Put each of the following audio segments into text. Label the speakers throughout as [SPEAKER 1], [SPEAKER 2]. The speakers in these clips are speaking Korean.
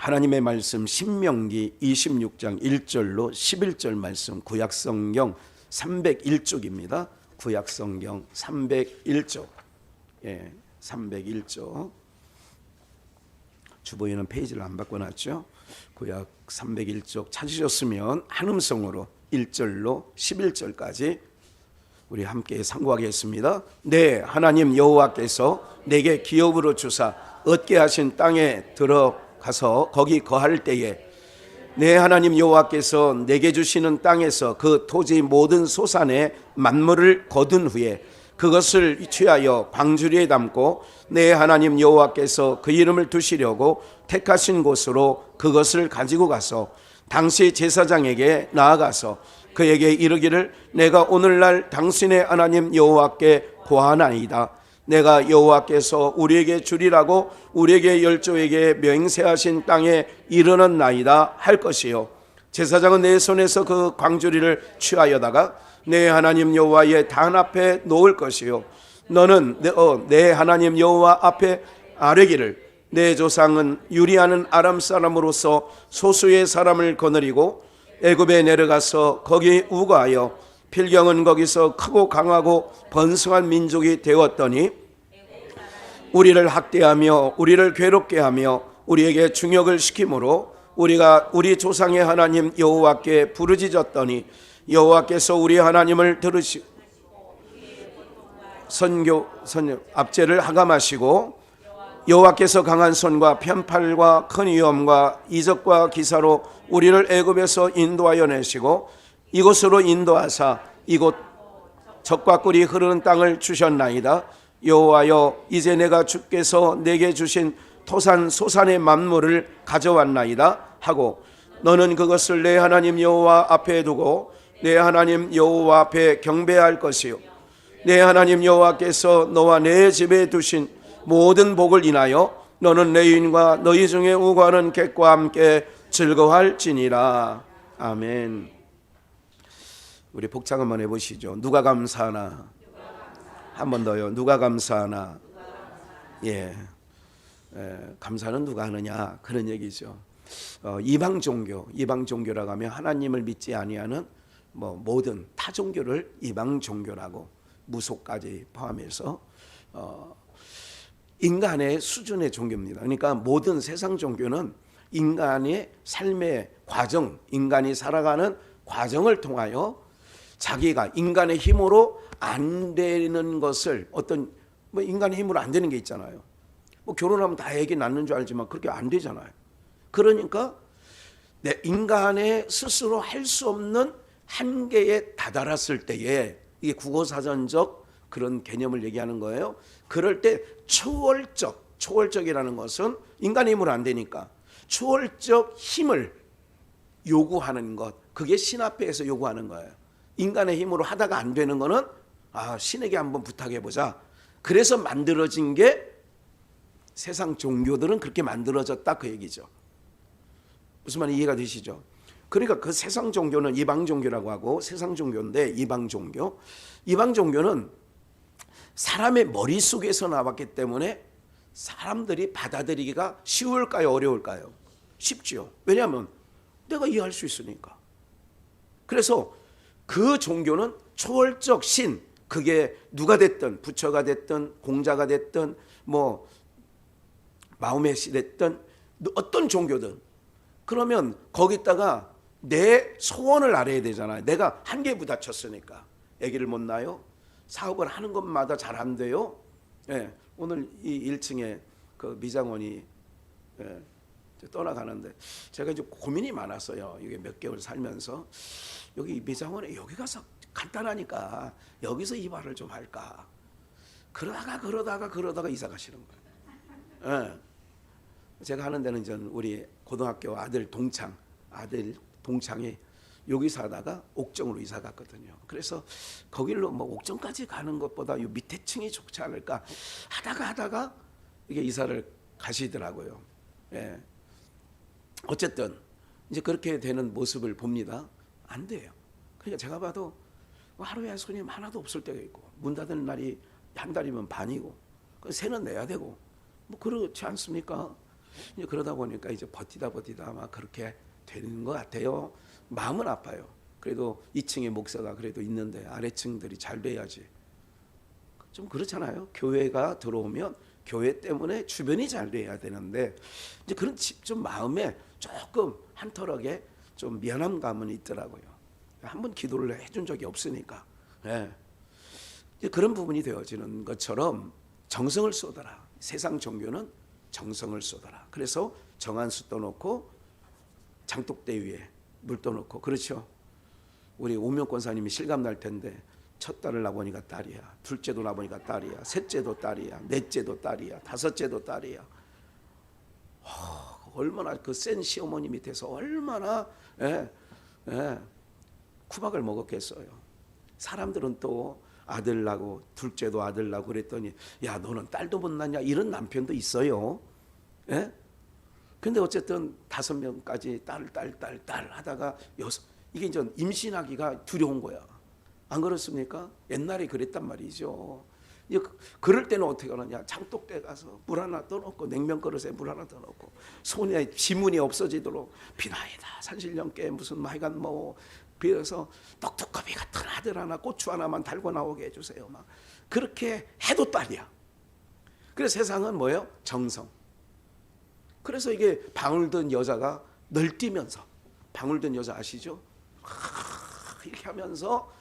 [SPEAKER 1] 하나님의 말씀 신명기 26장 1절로 11절 말씀 구약성경 301쪽입니다. 구약성경 301쪽. 301쪽. 주보에는 페이지를 안 바꿔놨죠. 구약 301쪽 찾으셨으면 한음성으로 1절로 11절까지 우리 함께 상고하겠습니다. 네, 하나님 여호와께서 내게 기업으로 주사 얻게 하신 땅에 들어가서 거기 거할 때에 내 하나님 여호와께서 내게 주시는 땅에서 그 토지 모든 소산의 만물을 거둔 후에 그것을 취하여 광주리에 담고 내 하나님 여호와께서 그 이름을 두시려고 택하신 곳으로 그것을 가지고 가서 당시 제사장에게 나아가서 그에게 이르기를 내가 오늘날 당신의 하나님 여호와께 고하나이다. 내가 여호와께서 우리에게 주리라고 우리에게 열조에게 맹세하신 땅에 이르렀나이다 할 것이요. 제사장은 내 손에서 그 광주리를 취하여다가 내 하나님 여호와의 단 앞에 놓을 것이요. 너는 내 하나님 여호와 앞에 아뢰기를 내 조상은 유리하는 아람 사람으로서 소수의 사람을 거느리고 애굽에 내려가서 거기 우거하여 필경은 거기서 크고 강하고 번성한 민족이 되었더니 우리를 학대하며 우리를 괴롭게 하며 우리에게 중역을 시키므로 우리가 우리 조상의 하나님 여호와께 부르짖었더니 여호와께서 우리 하나님을 들으시고 압제를 하감하시고 여호와께서 강한 손과 편팔과 큰 위엄과 이적과 기사로 우리를 애굽에서 인도하여 내시고 이곳으로 인도하사 이곳 젖과 꿀이 흐르는 땅을 주셨나이다. 여호와여 이제 내가 주께서 내게 주신 토산 소산의 만물을 가져왔나이다 하고 너는 그것을 내 하나님 여호와 앞에 두고 내 하나님 여호와 앞에 경배할 것이요 내 하나님 여호와께서 너와 내 집에 두신 모든 복을 인하여 너는 레위인과 너희 중에 우거하는 객과 함께 즐거워할지니라. 아멘. 우리 복창 한번 해보시죠. 누가 감사하나? 한 번 더요. 누가 감사하나? 감사는 누가 하느냐? 그런 얘기죠. 이방 종교라고 하면 하나님을 믿지 아니하는 모든 타 종교를 이방 종교라고 무속까지 포함해서 인간의 수준의 종교입니다. 그러니까 모든 세상 종교는 인간의 삶의 과정, 인간이 살아가는 과정을 통하여 자기가 인간의 힘으로 안 되는 것을 인간의 힘으로 안 되는 게 있잖아요. 결혼하면 다 애기 낳는 줄 알지만 그렇게 안 되잖아요. 그러니까 내 인간의 스스로 할 수 없는 한계에 다다랐을 때에 이게 국어사전적 그런 개념을 얘기하는 거예요. 그럴 때 초월적이라는 것은 인간의 힘으로 안 되니까 초월적 힘을 요구하는 것, 그게 신 앞에서 요구하는 거예요. 인간의 힘으로 하다가 안 되는 거는 신에게 한번 부탁해보자. 그래서 만들어진 게 세상 종교들은 그렇게 만들어졌다 그 얘기죠. 무슨 말인지 이해가 되시죠? 그러니까 그 세상 종교는 이방 종교라고 하고 세상 종교인데 이방 종교는 사람의 머릿속에서 나왔기 때문에 사람들이 받아들이기가 쉬울까요? 어려울까요? 쉽지요. 왜냐하면 내가 이해할 수 있으니까. 그래서 그 종교는 초월적 신, 그게 누가 됐든 부처가 됐든 공자가 됐든 마호멧이 됐든 어떤 종교든 그러면 거기다가 내 소원을 알아야 되잖아요. 내가 한계에 부딪혔으니까. 아기를 못 낳아요. 사업을 하는 것마다 잘 안 돼요. 오늘 이 1층에 그 미장원이 떠나가는데 제가 이제 고민이 많았어요. 이게 몇 개월 살면서 여기 미장원에 여기 가서 간단하니까 여기서 이발을 좀 할까. 그러다가 이사 가시는 거예요. 제가 하는 데는 전 우리 고등학교 아들 동창이 여기서 하다가 옥정으로 이사 갔거든요. 그래서 거길로 옥정까지 가는 것보다 이 밑에 층이 좋지 않을까 하다가 이게 이사를 가시더라고요. 어쨌든 이제 그렇게 되는 모습을 봅니다. 안 돼요. 그러니까 제가 봐도 하루에 손님 하나도 없을 때가 있고 문 닫는 날이 한 달이면 반이고 새는 내야 되고 그렇지 않습니까? 이제 그러다 보니까 이제 버티다 막 그렇게 되는 것 같아요. 마음은 아파요. 그래도 2층에 목사가 그래도 있는데 아래층들이 잘 돼야지. 좀 그렇잖아요. 교회가 들어오면 교회 때문에 주변이 잘 돼야 되는데 이제 그런 좀 마음에 조금 한터럭에 좀 미안한 감은 있더라고요. 한번 기도를 해준 적이 없으니까. 네. 이제 그런 부분이 되어지는 것처럼 정성을 쏟아라. 세상 종교는 정성을 쏟아라. 그래서 정한수 떠놓고 장독대 위에 물 떠놓고, 그렇죠. 우리 오명 권사님이 실감 날 텐데 첫 딸을 낳아보니까 딸이야, 둘째도 낳아보니까 딸이야, 셋째도 딸이야, 넷째도 딸이야, 다섯째도 딸이야. 얼마나 그 센 시어머니 밑에서 얼마나 쿠박을 먹었겠어요. 사람들은 또 아들 낳고 둘째도 아들 낳고 그랬더니 야 너는 딸도 못 낳냐 이런 남편도 있어요. 예? 근데 어쨌든 5명까지 딸 하다가 이게 이제 임신하기가 두려운 거야. 안 그렇습니까? 옛날에 그랬단 말이죠. 그럴 때는 어떻게 하느냐? 장독대 가서 물 하나 떠놓고, 냉면 그릇에 물 하나 떠놓고, 손에 지문이 없어지도록 비나이다 산신령께 무슨 하여간 뭐 비어서 떡두꺼비 같은 아들 하나, 고추 하나만 달고 나오게 해주세요. 막 그렇게 해도 딸이야. 그래서 세상은 뭐예요? 정성. 그래서 이게 방울 든 여자가 널뛰면서, 방울 든 여자 아시죠? 이렇게 하면서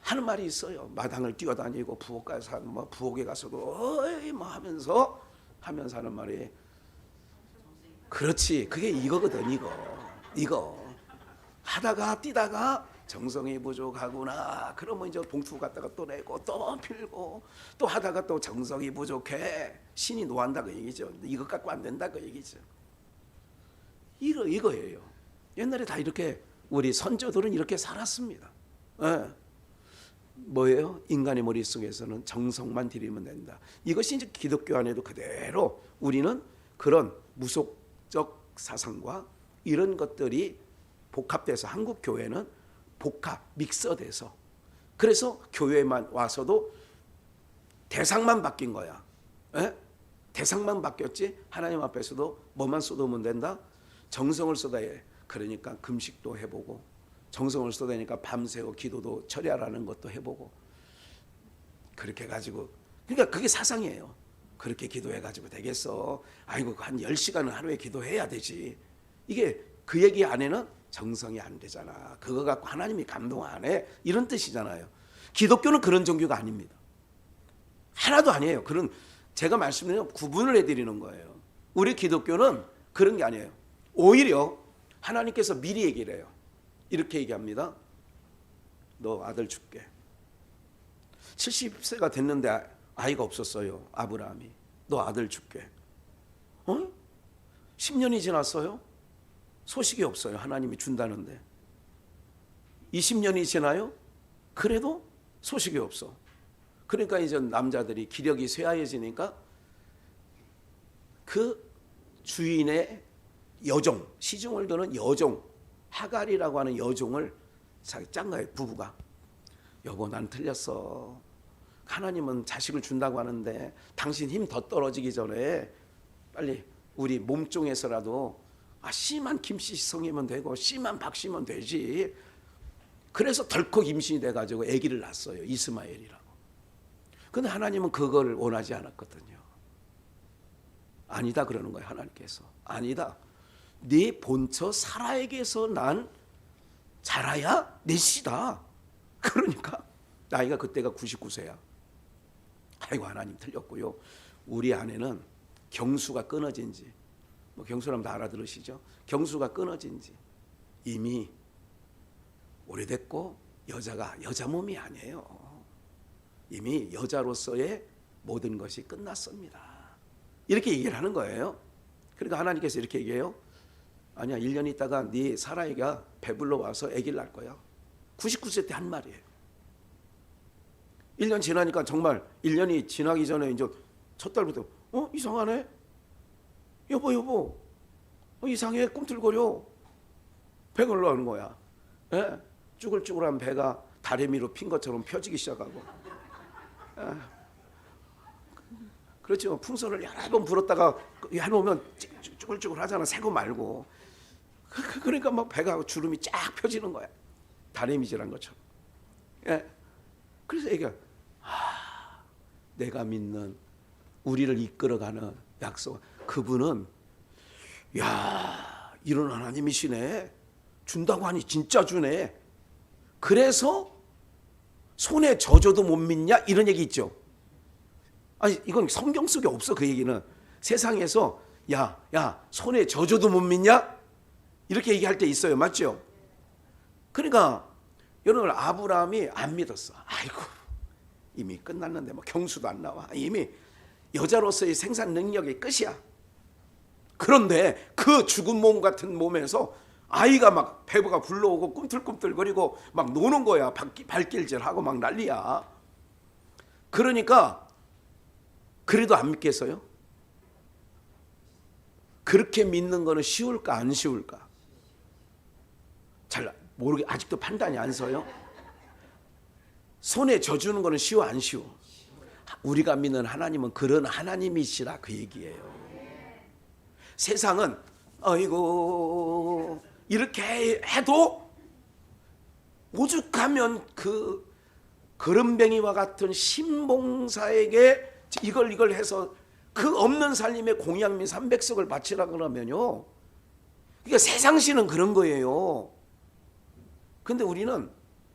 [SPEAKER 1] 하는 말이 있어요. 마당을 뛰어다니고 부엌에 가서도 어이 뭐 하면서 하는 말이, 그렇지, 그게 이거거든. 이거 하다가 뛰다가 정성이 부족하구나 그러면 이제 봉투 갖다가 또 내고 또 필고, 또 하다가 또 정성이 부족해 신이 노한다 그 얘기죠. 이것 갖고 안 된다 그 얘기죠. 이거예요. 옛날에 다 이렇게 우리 선조들은 이렇게 살았습니다. 뭐예요? 인간의 머릿속에서는 정성만 들이면 된다. 이것이 이제 기독교 안에도 그대로 우리는 그런 무속적 사상과 이런 것들이 복합돼서, 한국 교회는 믹서돼서, 그래서 교회만 와서도 대상만 바뀐 거야. 대상만 바뀌었지 하나님 앞에서도 뭐만 쏟으면 된다? 정성을 쏟아야 해. 그러니까 금식도 해보고, 정성을 쏟아내니까 밤새워 기도도 철야라는 것도 해보고, 그렇게 가지고, 그러니까 그게 사상이에요. 그렇게 기도해가지고 되겠어? 아이고 한 10시간은 하루에 기도해야 되지. 이게 그 얘기 안에는 정성이 안 되잖아. 그거 갖고 하나님이 감동 안 해. 이런 뜻이잖아요. 기독교는 그런 종교가 아닙니다. 하나도 아니에요. 그런, 제가 말씀드리면 구분을 해드리는 거예요. 우리 기독교는 그런 게 아니에요. 오히려 하나님께서 미리 얘기를 해요. 이렇게 얘기합니다. 너 아들 줄게. 70세가 됐는데 아이가 없었어요. 아브라함이. 너 아들 줄게. 10년이 지났어요. 소식이 없어요. 하나님이 준다는데. 20년이 지나요. 그래도 소식이 없어. 그러니까 이제 남자들이 기력이 쇠하해지니까 그 주인의 여종, 시중을 두는 여종, 하갈이라고 하는 여종을 짠 거예요. 부부가. 여보 난 틀렸어. 하나님은 자식을 준다고 하는데 당신 힘 더 떨어지기 전에 빨리 우리 몸종에서라도 씨만 김씨 성이면 되고 씨만 박씨면 되지. 그래서 덜컥 임신이 돼가지고 아기를 낳았어요. 이스마엘이라고. 근데 하나님은 그걸 원하지 않았거든요. 아니다 그러는 거예요. 하나님께서. 아니다. 네 본처 사라에게서 난 자라야 내 씨다. 그러니까 나이가 그때가 99세야. 아이고 하나님 틀렸고요. 우리 아내는 경수가 끊어진 지, 뭐 경수라면 다 알아들으시죠? 경수가 끊어진 지 이미 오래됐고 여자가 여자 몸이 아니에요. 이미 여자로서의 모든 것이 끝났습니다. 이렇게 얘기를 하는 거예요. 그러니까 하나님께서 이렇게 얘기해요. 아니야 1년 있다가 네 사라이가 배불러 와서 아기를 낳을 거야. 99세 때 한 말이에요. 1년 지나니까 정말 1년이 지나기 전에 이제 첫 달부터 이상하네. 여보 이상해. 꿈틀거려. 배가 올라오는 거야. 쭈글쭈글한 배가 다리미로 핀 것처럼 펴지기 시작하고. 그렇죠. 풍선을 여러 번 불었다가 해놓으면 쭈글쭈글 하잖아. 새거 말고. 그러니까 막 배가 주름이 쫙 펴지는 거야. 다리미질한 것처럼. 예. 그래서 애가 내가 믿는 우리를 이끌어가는 약속. 그분은 야 이런 하나님이시네. 준다고 하니 진짜 주네. 그래서 손에 젖어도 못 믿냐 이런 얘기 있죠. 아니 이건 성경 속에 없어. 그 얘기는 세상에서 야 손에 젖어도 못 믿냐 이렇게 얘기할 때 있어요. 맞죠? 그러니까 여러분 아브라함이 안 믿었어. 아이고 이미 끝났는데 뭐 경수도 안 나와. 이미 여자로서의 생산 능력이 끝이야. 그런데 그 죽은 몸 같은 몸에서 아이가 막 배부가 불러오고 꿈틀꿈틀거리고 막 노는 거야. 발길질하고 막 난리야. 그러니까 그래도 안 믿겠어요? 그렇게 믿는 거는 쉬울까 안 쉬울까? 잘 모르게 아직도 판단이 안 서요. 손에 져주는 거는 쉬워 안 쉬워? 우리가 믿는 하나님은 그런 하나님이시라 그 얘기예요. 세상은 아이고 이렇게 해도 오죽하면 그 거름뱅이와 같은 신봉사에게 이걸 해서 그 없는 살림에 공양미 300석을 바치라 그러면요. 그러니까 세상시는 그런 거예요. 근데 우리는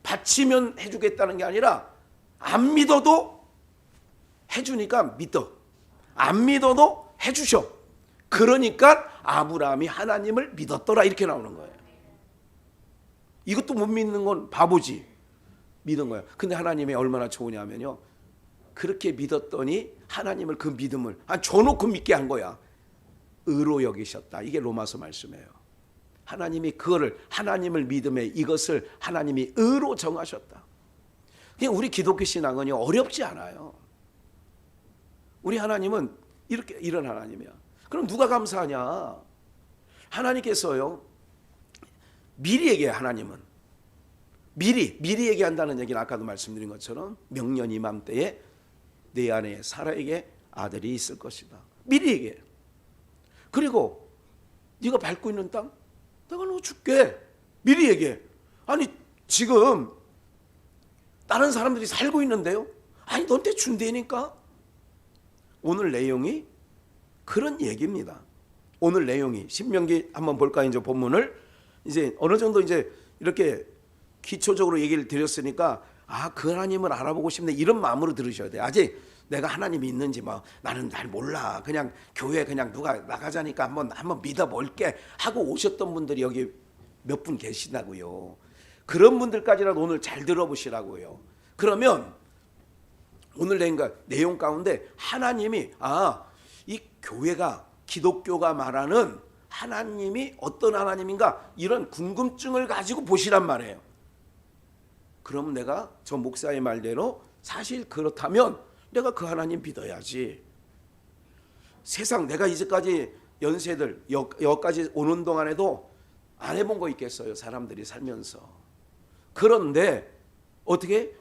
[SPEAKER 1] 바치면 해주겠다는 게 아니라 안 믿어도 해주니까 믿어. 안 믿어도 해주셔. 그러니까 아브라함이 하나님을 믿었더라 이렇게 나오는 거예요. 이것도 못 믿는 건 바보지. 믿은 거예요. 근데 하나님이 얼마나 좋으냐면요. 그렇게 믿었더니 하나님을 그 믿음을 줘놓고 믿게 한 거야. 의로 여기셨다. 이게 로마서 말씀이에요. 하나님이 그거를 하나님을 믿음에 이것을 하나님이 의로 정하셨다. 그냥 우리 기독교 신앙은요 어렵지 않아요. 우리 하나님은 이렇게 이런 하나님이야. 그럼 누가 감사하냐? 하나님께서요 미리 얘기해. 하나님은 미리 얘기한다는 얘기는 아까도 말씀드린 것처럼 명년 이맘때에 내 안에 사라에게 아들이 있을 것이다. 미리 얘기해. 그리고 네가 밟고 있는 땅 내가 너 줄게. 미리 얘기해. 아니 지금 다른 사람들이 살고 있는데요. 아니 너한테 준다니까. 오늘 내용이 그런 얘기입니다. 오늘 내용이 신명기 한번 볼까요? 이제 본문을 이제 어느 정도 이제 이렇게 기초적으로 얘기를 드렸으니까 그 하나님을 알아보고 싶네 이런 마음으로 들으셔야 돼요. 아직 내가 하나님이 있는지 뭐 나는 잘 몰라. 그냥 교회 그냥 누가 나가자니까 한번 믿어볼게 하고 오셨던 분들이 여기 몇 분 계시다고요. 그런 분들까지라도 오늘 잘 들어보시라고요. 그러면 오늘 내용 가운데 하나님이 이 교회가 기독교가 말하는 하나님이 어떤 하나님인가 이런 궁금증을 가지고 보시란 말이에요. 그럼 내가 저 목사의 말대로 사실 그렇다면 내가 그 하나님 믿어야지. 세상 내가 이제까지 연세들 여기까지 오는 동안에도 안 해본 거 있겠어요. 사람들이 살면서. 그런데 어떻게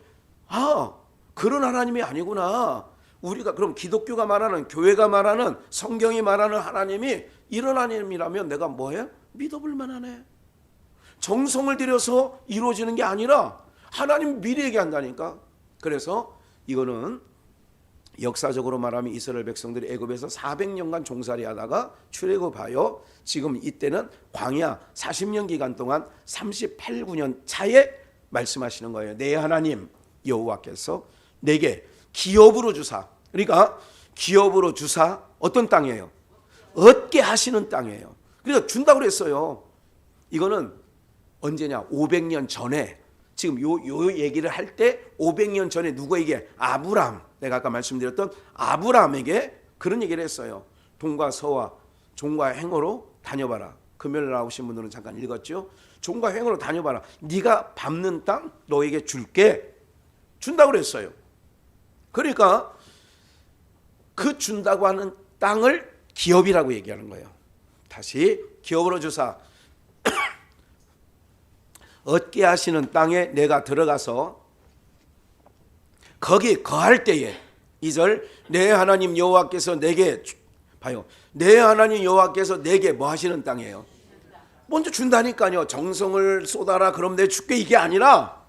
[SPEAKER 1] 그런 하나님이 아니구나. 우리가 그럼 기독교가 말하는 교회가 말하는 성경이 말하는 하나님이 이런 하나님이라면 내가 뭐해? 믿어볼 만하네. 정성을 들여서 이루어지는 게 아니라 하나님 미리 얘기한다니까. 그래서 이거는 역사적으로 말하면 이스라엘 백성들이 애굽에서 400년간 종살이 하다가 출애굽하여 지금 이때는 광야 40년 기간 동안 38, 9년 차에 말씀하시는 거예요. 내 하나님 여호와께서 내게 기업으로 주사. 그러니까 기업으로 주사 어떤 땅이에요? 얻게 하시는 땅이에요. 그러니까 준다고 그랬어요. 이거는 언제냐? 500년 전에 지금 요 얘기를 할 때 500년 전에 누구에게? 아브람. 내가 아까 말씀드렸던 아브람에게 그런 얘기를 했어요. 동과 서와 종과 행어로 다녀봐라. 금요일 나오신 분들은 잠깐 읽었죠. 종과 행어로 다녀봐라. 네가 밟는 땅 너에게 줄게. 준다고 그랬어요. 그러니까 그 준다고 하는 땅을 기업이라고 얘기하는 거예요. 다시 기업으로 주사 얻게 하시는 땅에 내가 들어가서 거기 거할 때에 2절 내 하나님 여호와께서 내게 봐요. 내 하나님 여호와께서 내게 뭐 하시는 땅이에요? 먼저 준다니까요. 정성을 쏟아라 그럼 내 줄게 이게 아니라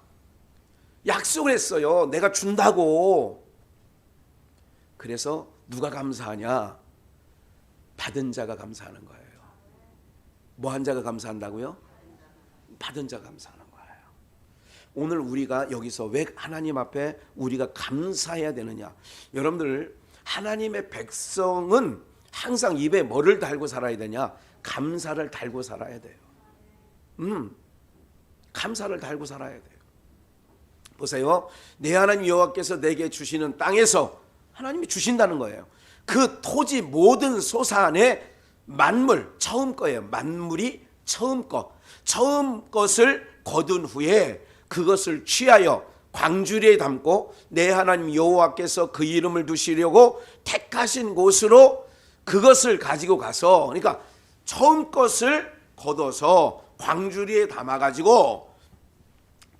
[SPEAKER 1] 약속을 했어요. 내가 준다고. 그래서 누가 감사하냐? 받은 자가 감사하는 거예요. 뭐 한 자가 감사한다고요? 받은 자가 감사하는 거예요. 오늘 우리가 여기서 왜 하나님 앞에 우리가 감사해야 되느냐? 여러분들 하나님의 백성은 항상 입에 뭐를 달고 살아야 되냐? 감사를 달고 살아야 돼요. 감사를 달고 살아야 돼요. 보세요. 내 하나님 여호와께서 내게 주시는 땅에서 하나님이 주신다는 거예요. 그 토지 모든 소사 안에 만물, 처음 거예요. 만물이 처음 것. 처음 것을 거둔 후에 그것을 취하여 광주리에 담고 내 하나님 여호와께서 그 이름을 두시려고 택하신 곳으로 그것을 가지고 가서, 그러니까 처음 것을 거둬서 광주리에 담아가지고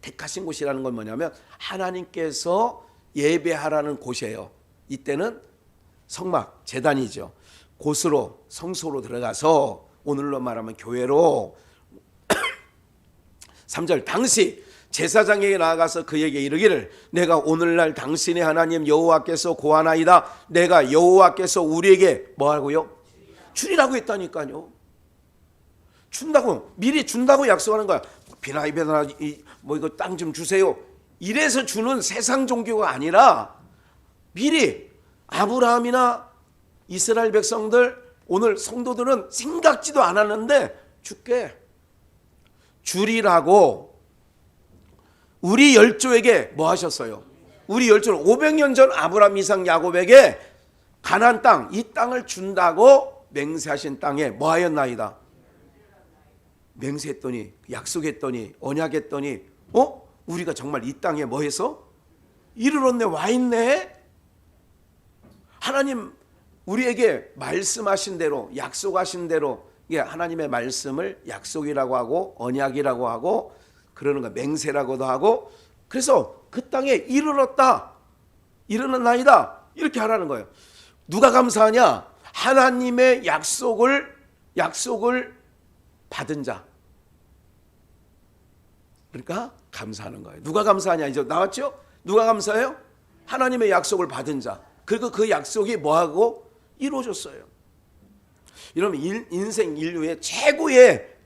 [SPEAKER 1] 택하신 곳이라는 건 뭐냐면 하나님께서 예배하라는 곳이에요. 이때는 성막, 제단이죠. 곳으로, 성소로 들어가서 오늘로 말하면 교회로 3절 당시 제사장에게 나아가서 그에게 이르기를 내가 오늘날 당신의 하나님 여호와께서 고하나이다. 내가 여호와께서 우리에게 뭐하고요? 주리라고 했다니까요. 준다고, 미리 준다고 약속하는 거야. 비나이베나 뭐 이거 땅 좀 주세요. 이래서 주는 세상 종교가 아니라 미리 아브라함이나 이스라엘 백성들, 오늘 성도들은 생각지도 않았는데 줄게, 주리라고 우리 열조에게 뭐 하셨어요? 우리 열조는 500년 전 아브라함, 이삭, 야곱에게 가나안 땅, 이 땅을 준다고 맹세하신 땅에 뭐 하였나이다? 맹세했더니, 약속했더니, 언약했더니 우리가 정말 이 땅에 뭐 해서? 이르렀네, 와 있네. 하나님 우리에게 말씀하신 대로, 약속하신 대로, 이게 하나님의 말씀을 약속이라고 하고 언약이라고 하고 그러는 거, 맹세라고도 하고, 그래서 그 땅에 이르렀다, 이르렀나이다, 이렇게 하라는 거예요. 누가 감사하냐? 하나님의 약속을 받은 자. 그러니까 감사하는 거예요. 누가 감사하냐? 이제 나왔죠? 누가 감사해요? 하나님의 약속을 받은 자. 그리고 그 약속이 뭐하고 이루어졌어요. 여러분, 인생 인류의 최고의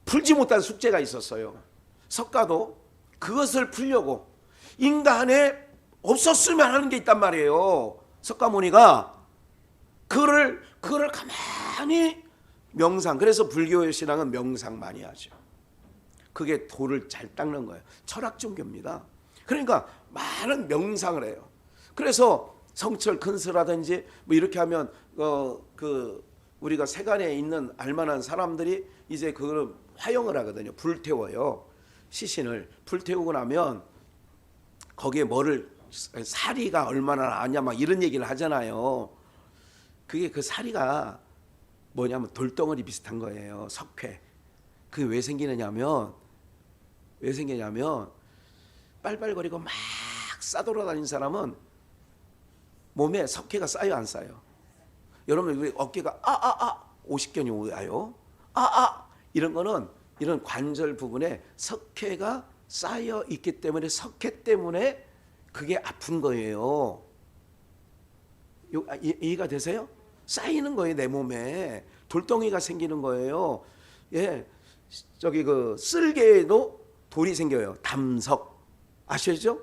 [SPEAKER 1] 풀지 못한 숙제가 있었어요. 석가도 그것을 풀려고 인간에 없었으면 하는 게 있단 말이에요. 석가모니가 그거를 가만히 명상. 그래서 불교의 신앙은 명상 많이 하죠. 그게 도를 잘 닦는 거예요. 철학 종교입니다. 그러니까 많은 명상을 해요. 그래서 성철 큰스라든지 뭐 이렇게 하면 우리가 세간에 있는 알만한 사람들이 이제 그걸 화영을 하거든요. 불태워요. 시신을 불태우고 나면 거기에 뭐를, 사리가 얼마나 나냐 막 이런 얘기를 하잖아요. 그게 그 사리가 뭐냐면 돌덩어리 비슷한 거예요. 석회. 그게 왜 생기느냐면 빨빨거리고 막 싸돌아다니는 사람은 몸에 석회가 쌓여 안 쌓여? 여러분 우리 어깨가 50견이 와요. 이런 거는 이런 관절 부분에 석회가 쌓여 있기 때문에, 석회 때문에 그게 아픈 거예요. 이해가 되세요? 쌓이는 거예요. 내 몸에 돌덩이가 생기는 거예요. 예, 저기 그 쓸개에도 돌이 생겨요. 담석 아시죠?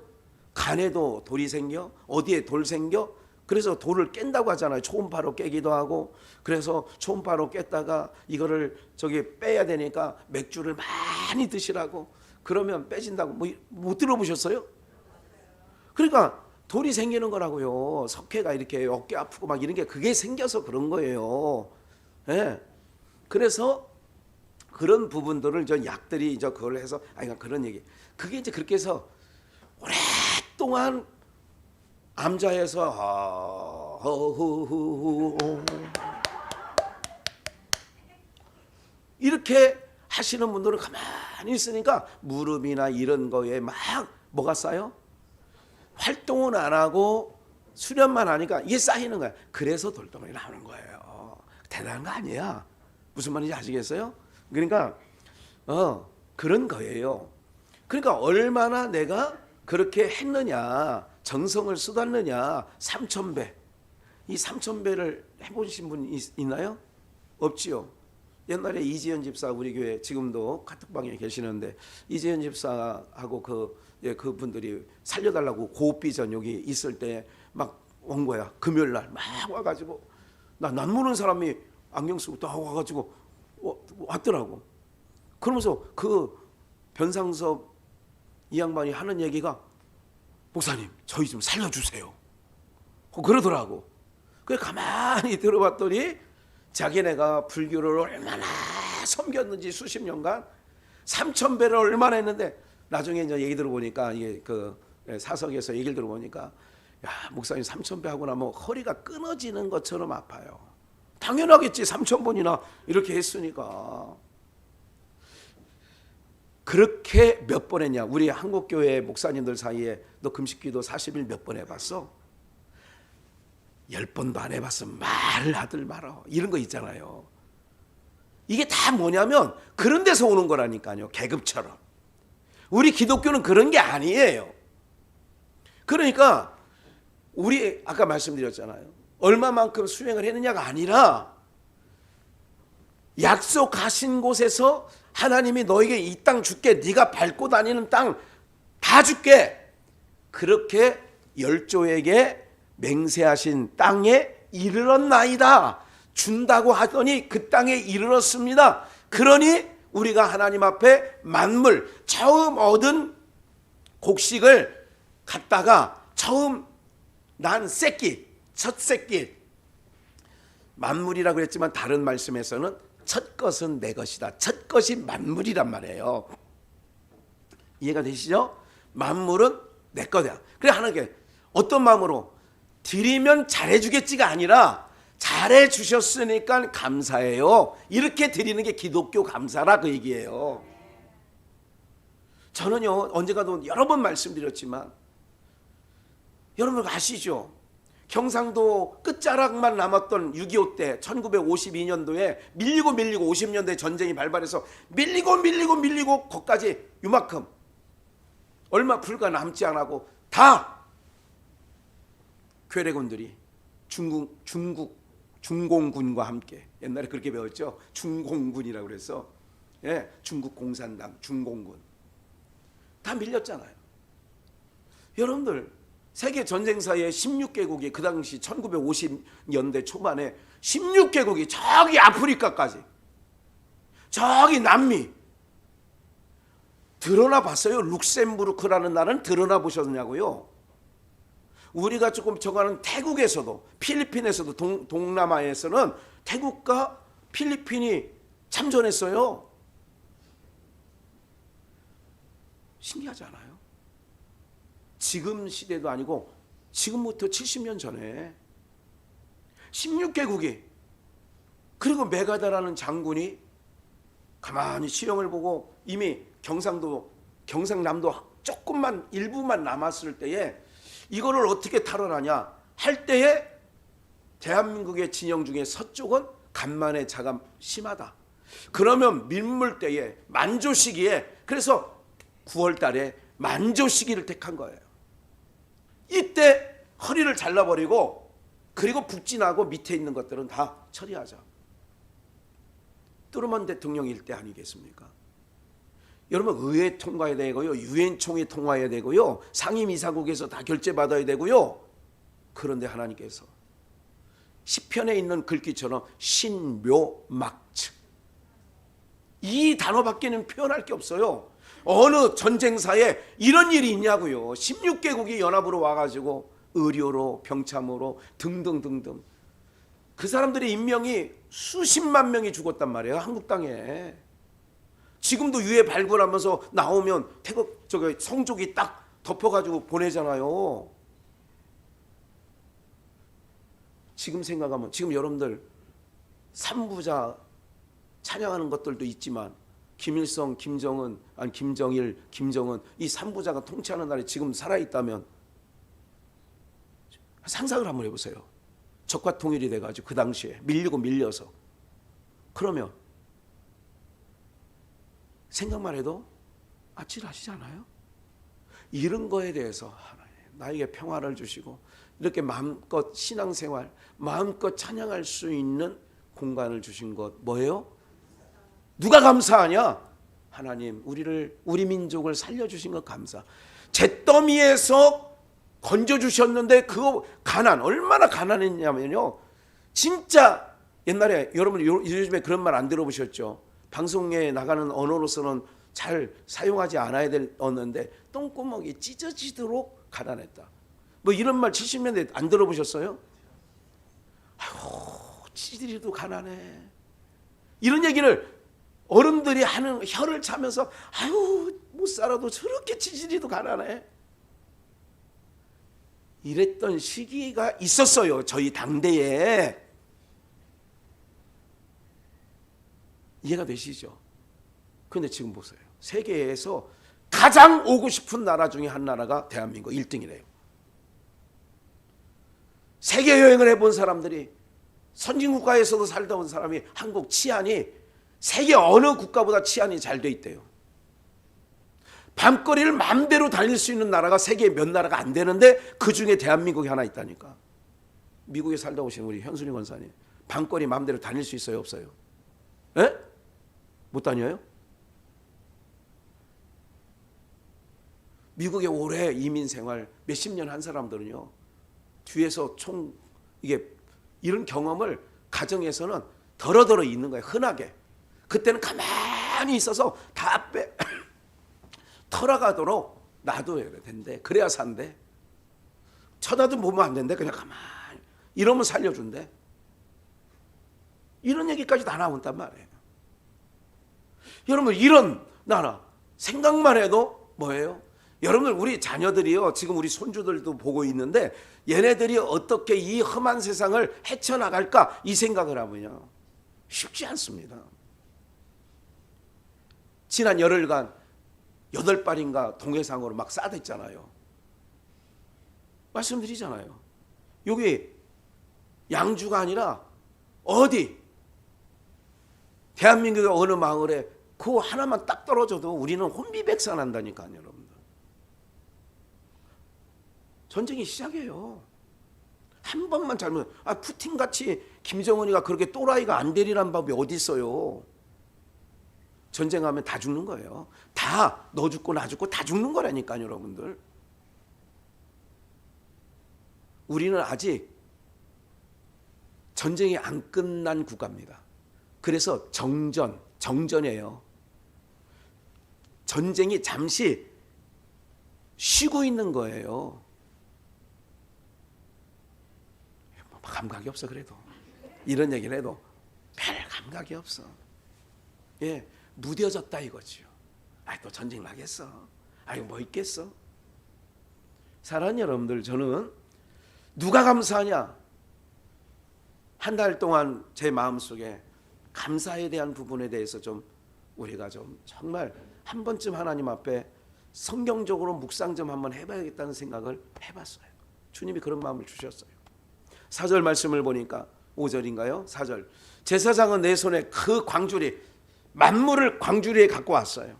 [SPEAKER 1] 간에도 돌이 생겨. 어디에 돌 생겨? 그래서 돌을 깬다고 하잖아요. 초음파로 깨기도 하고. 그래서 초음파로 깼다가 이거를 저기 빼야 되니까 맥주를 많이 드시라고. 그러면 빼진다고. 뭐 못 들어보셨어요? 그러니까 돌이 생기는 거라고요. 석회가 이렇게 어깨 아프고 막 이런 게 그게 생겨서 그런 거예요. 예. 그래서 그런 부분들을 저 약들이 이제 그걸 해서 그런 얘기. 그게 이제 그렇게 해서 오랫동안 암자에서 이렇게 하시는 분들은 가만히 있으니까 무릎이나 이런 거에 막 뭐가 쌓여? 활동은 안 하고 수련만 하니까 이게 쌓이는 거야. 그래서 돌덩어리 나오는 거예요. 대단한 거 아니야. 무슨 말인지 아시겠어요? 그러니까 그런 거예요. 그러니까 얼마나 내가 그렇게 했느냐, 정성을 쏟았느냐. 3000배. 이 3000배를 해보신 분 있나요? 없지요. 옛날에 이재현 집사 우리 교회 지금도 카톡방에 계시는데 이재현 집사하고 그분들이 살려달라고 고비전 여기 있을 때 막 온 거야. 금요일 날 막 와가지고 난 모르는 사람이 안경 쓰고 딱 와가지고 왔더라고. 그러면서 그 변상섭 이 양반이 하는 얘기가 목사님 저희 좀 살려주세요. 그러더라고. 그래 가만히 들어봤더니 자기네가 불교를 얼마나 섬겼는지 수십 년간 3000배를 얼마나 했는데 나중에 이제 얘기 들어보니까 이게 그 사석에서 얘기를 들어보니까 야 목사님 3000배 하고 나면 허리가 끊어지는 것처럼 아파요. 당연하겠지 3000번이나 이렇게 했으니까. 그렇게 몇 번 했냐. 우리 한국교회 목사님들 사이에 너 금식기도 40일 몇 번 해봤어? 10번도 안 해봤어. 말을 하들 말어. 이런 거 있잖아요. 이게 다 뭐냐면 그런 데서 오는 거라니까요. 계급처럼. 우리 기독교는 그런 게 아니에요. 그러니까 우리 아까 말씀드렸잖아요. 얼마만큼 수행을 했느냐가 아니라 약속하신 곳에서 하나님이 너에게 이 땅 줄게. 네가 밟고 다니는 땅 다 줄게. 그렇게 열조에게 맹세하신 땅에 이르렀나이다. 준다고 하더니 그 땅에 이르렀습니다. 그러니 우리가 하나님 앞에 만물 처음 얻은 곡식을 갖다가 처음 난 새끼 첫 새끼 만물이라고 했지만 다른 말씀에서는 첫 것은 내 것이다. 첫 것이 만물이란 말이에요. 이해가 되시죠? 만물은 내 거다. 그래 하나님께 어떤 마음으로 드리면 잘해주겠지가 아니라 잘해주셨으니까 감사해요. 이렇게 드리는 게 기독교 감사라 그 얘기예요. 저는요 언젠가도 여러 번 말씀드렸지만 여러분 아시죠? 경상도 끝자락만 남았던 6.25 때 1952년도에 밀리고 50년대 전쟁이 발발해서 밀리고 거기까지 요만큼 얼마 불과 남지 않고 다 괴뢰군들이 중공군과 함께 옛날에 그렇게 배웠죠. 중공군이라고 그래서 중국 공산당 중공군 다 밀렸잖아요. 여러분들 세계 전쟁사의 16개국이 그 당시 1950년대 초반에 16개국이 저기 아프리카까지 저기 남미 드러나 봤어요? 룩셈부르크라는 나라는 드러나 보셨냐고요? 우리가 조금 저거는 태국에서도 필리핀에서도 동남아에서는 태국과 필리핀이 참전했어요. 신기하지 않아요? 지금 시대도 아니고 지금부터 70년 전에 16개국이 그리고 메가다라는 장군이 가만히 시험을 보고 이미 경상남도 조금만 일부만 남았을 때에 이거를 어떻게 탈환하냐 할 때에 대한민국의 진영 중에 서쪽은 간만의 자가 심하다. 그러면 민물때에 만조 시기에 그래서 9월 달에 만조 시기를 택한 거예요. 이때 허리를 잘라버리고 그리고 북진하고 밑에 있는 것들은 다 처리하자. 트루먼 대통령 일때 아니겠습니까? 여러분 의회 통과해야 되고요. 유엔 총회 통과해야 되고요. 상임이사국에서 다 결재받아야 되고요. 그런데 하나님께서 시편에 있는 글귀처럼 신묘막측 이 단어밖에는 표현할 게 없어요. 어느 전쟁사에 이런 일이 있냐고요. 16개국이 연합으로 와가지고 의료로 병참으로 등등등등 그 사람들의 인명이 수십만 명이 죽었단 말이에요. 한국 땅에. 지금도 유해 발굴하면서 나오면 태국 성족이 딱 덮어가지고 보내잖아요. 지금 생각하면 지금 여러분들 삼부자 찬양하는 것들도 있지만 김일성, 김정은, 아니 김정일, 김정은 이 삼부자가 통치하는 나라에 지금 살아있다면 상상을 한번 해보세요. 적과 통일이 돼가지고 그 당시에 밀려서 그러면 생각만 해도 아찔하시지 않아요? 이런 거에 대해서 하나님 나에게 평화를 주시고 이렇게 마음껏 신앙생활, 마음껏 찬양할 수 있는 공간을 주신 것 뭐예요? 누가 감사하냐? 하나님 우리 민족을 살려주신 것 감사. 잿더미에서 건져주셨는데 그 가난 얼마나 가난했냐면요. 진짜 옛날에 여러분 요즘에 그런 말 안 들어보셨죠? 방송에 나가는 언어로서는 잘 사용하지 않아야 될 언어인데 똥구멍이 찢어지도록 가난했다. 뭐 이런 말 70년대 안 들어보셨어요? 아유 찢어지도 가난해. 이런 얘기를 어른들이 하는 혀를 차면서 아유 못 살아도 저렇게 찢어지도 가난해. 이랬던 시기가 있었어요. 저희 당대에. 이해가 되시죠? 그런데 지금 보세요. 세계에서 가장 오고 싶은 나라 중에 한 나라가 대한민국 1등이래요. 세계 여행을 해본 사람들이 선진국가에서도 살다 온 사람이 한국 치안이 세계 어느 국가보다 치안이 잘 돼 있대요. 밤거리를 마음대로 달릴 수 있는 나라가 세계에 몇 나라가 안 되는데 그중에 대한민국이 하나 있다니까. 미국에 살다 오신 우리 현순이 권사님 밤거리 마음대로 다닐 수 있어요? 없어요? 에? 못 다녀요? 미국에 오래 이민 생활 몇십 년 한 사람들은요 뒤에서 이게 이런 경험을 가정에서는 더러더러 있는 거예요. 흔하게. 그때는 가만히 있어서 다 털어가도록 놔둬야 된대. 그래야 산대. 쳐다도 보면 안 된대. 그냥 가만히. 이러면 살려준대. 이런 얘기까지 다 나온단 말이에요. 여러분 이런 나라 생각만 해도 뭐예요? 여러분들 우리 자녀들이요. 지금 우리 손주들도 보고 있는데 얘네들이 어떻게 이 험한 세상을 헤쳐나갈까 이 생각을 하면요. 쉽지 않습니다. 지난 열흘간 8발인가 동해상으로 막 싸댔잖아요. 말씀드리잖아요. 여기 양주가 아니라 어디 대한민국의 어느 마을에 그 하나만 딱 떨어져도 우리는 혼비백산한다니까요. 여러분들. 전쟁이 시작이에요. 한 번만 잘못 푸틴같이 김정은이가 그렇게 또라이가 안 되리란 법이 어디 있어요. 전쟁하면 다 죽는 거예요. 다 너 죽고 나 죽고 다 죽는 거라니까요. 여러분들. 우리는 아직 전쟁이 안 끝난 국가입니다. 그래서 정전이에요. 전쟁이 잠시 쉬고 있는 거예요. 감각이 없어. 그래도 이런 얘기를 해도 별 감각이 없어. 예, 무뎌졌다 이거지요. 또 전쟁 나겠어. 뭐 있겠어. 사랑하는 여러분들, 저는 누가 감사하냐? 한 달 동안 제 마음속에 감사에 대한 부분에 대해서 좀 우리가 좀 정말 한 번쯤 하나님 앞에 성경적으로 묵상 좀 한번 해봐야겠다는 생각을 해봤어요. 주님이 그런 마음을 주셨어요. 4절 말씀을 보니까 5절인가요? 4절. 제사장은 내 손에 그 광주리 만물을 광주리에 갖고 왔어요.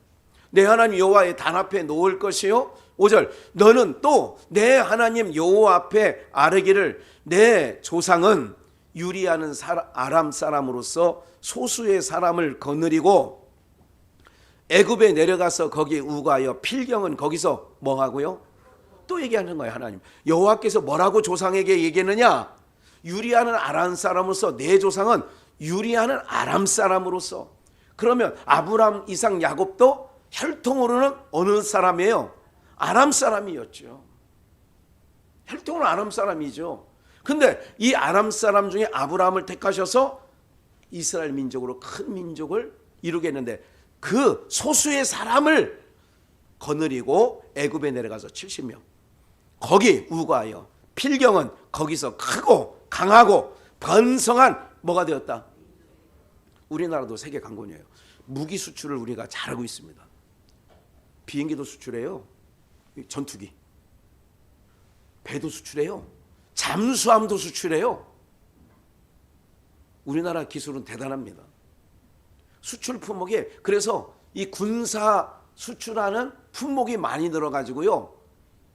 [SPEAKER 1] 내 하나님 여호와의 단 앞에 놓을 것이요. 5절. 너는 또 내 하나님 여호와 앞에 아뢰기를 내 조상은 유리하는 아람 사람으로서 소수의 사람을 거느리고 애굽에 내려가서 거기에 우거하여 필경은 거기서 뭐 하고요? 또 얘기하는 거예요. 하나님 여호와께서 뭐라고 조상에게 얘기했느냐? 유리하는 아람 사람으로서 내 조상은 유리하는 아람 사람으로서. 그러면 아브람, 이삭, 야곱도 혈통으로는 어느 사람이에요? 아람 사람이었죠. 혈통은 아람 사람이죠. 근데 이 아람 사람 중에 아브라함을 택하셔서 이스라엘 민족으로 큰 민족을 이루겠는데 그 소수의 사람을 거느리고 애굽에 내려가서 70명 거기 우거하여 필경은 거기서 크고 강하고 번성한 뭐가 되었다. 우리나라도 세계 강국이에요. 무기 수출을 우리가 잘하고 있습니다. 비행기도 수출해요. 전투기. 배도 수출해요. 잠수함도 수출해요. 우리나라 기술은 대단합니다. 수출 품목에 그래서 이 군사 수출하는 품목이 많이 들어가지고요.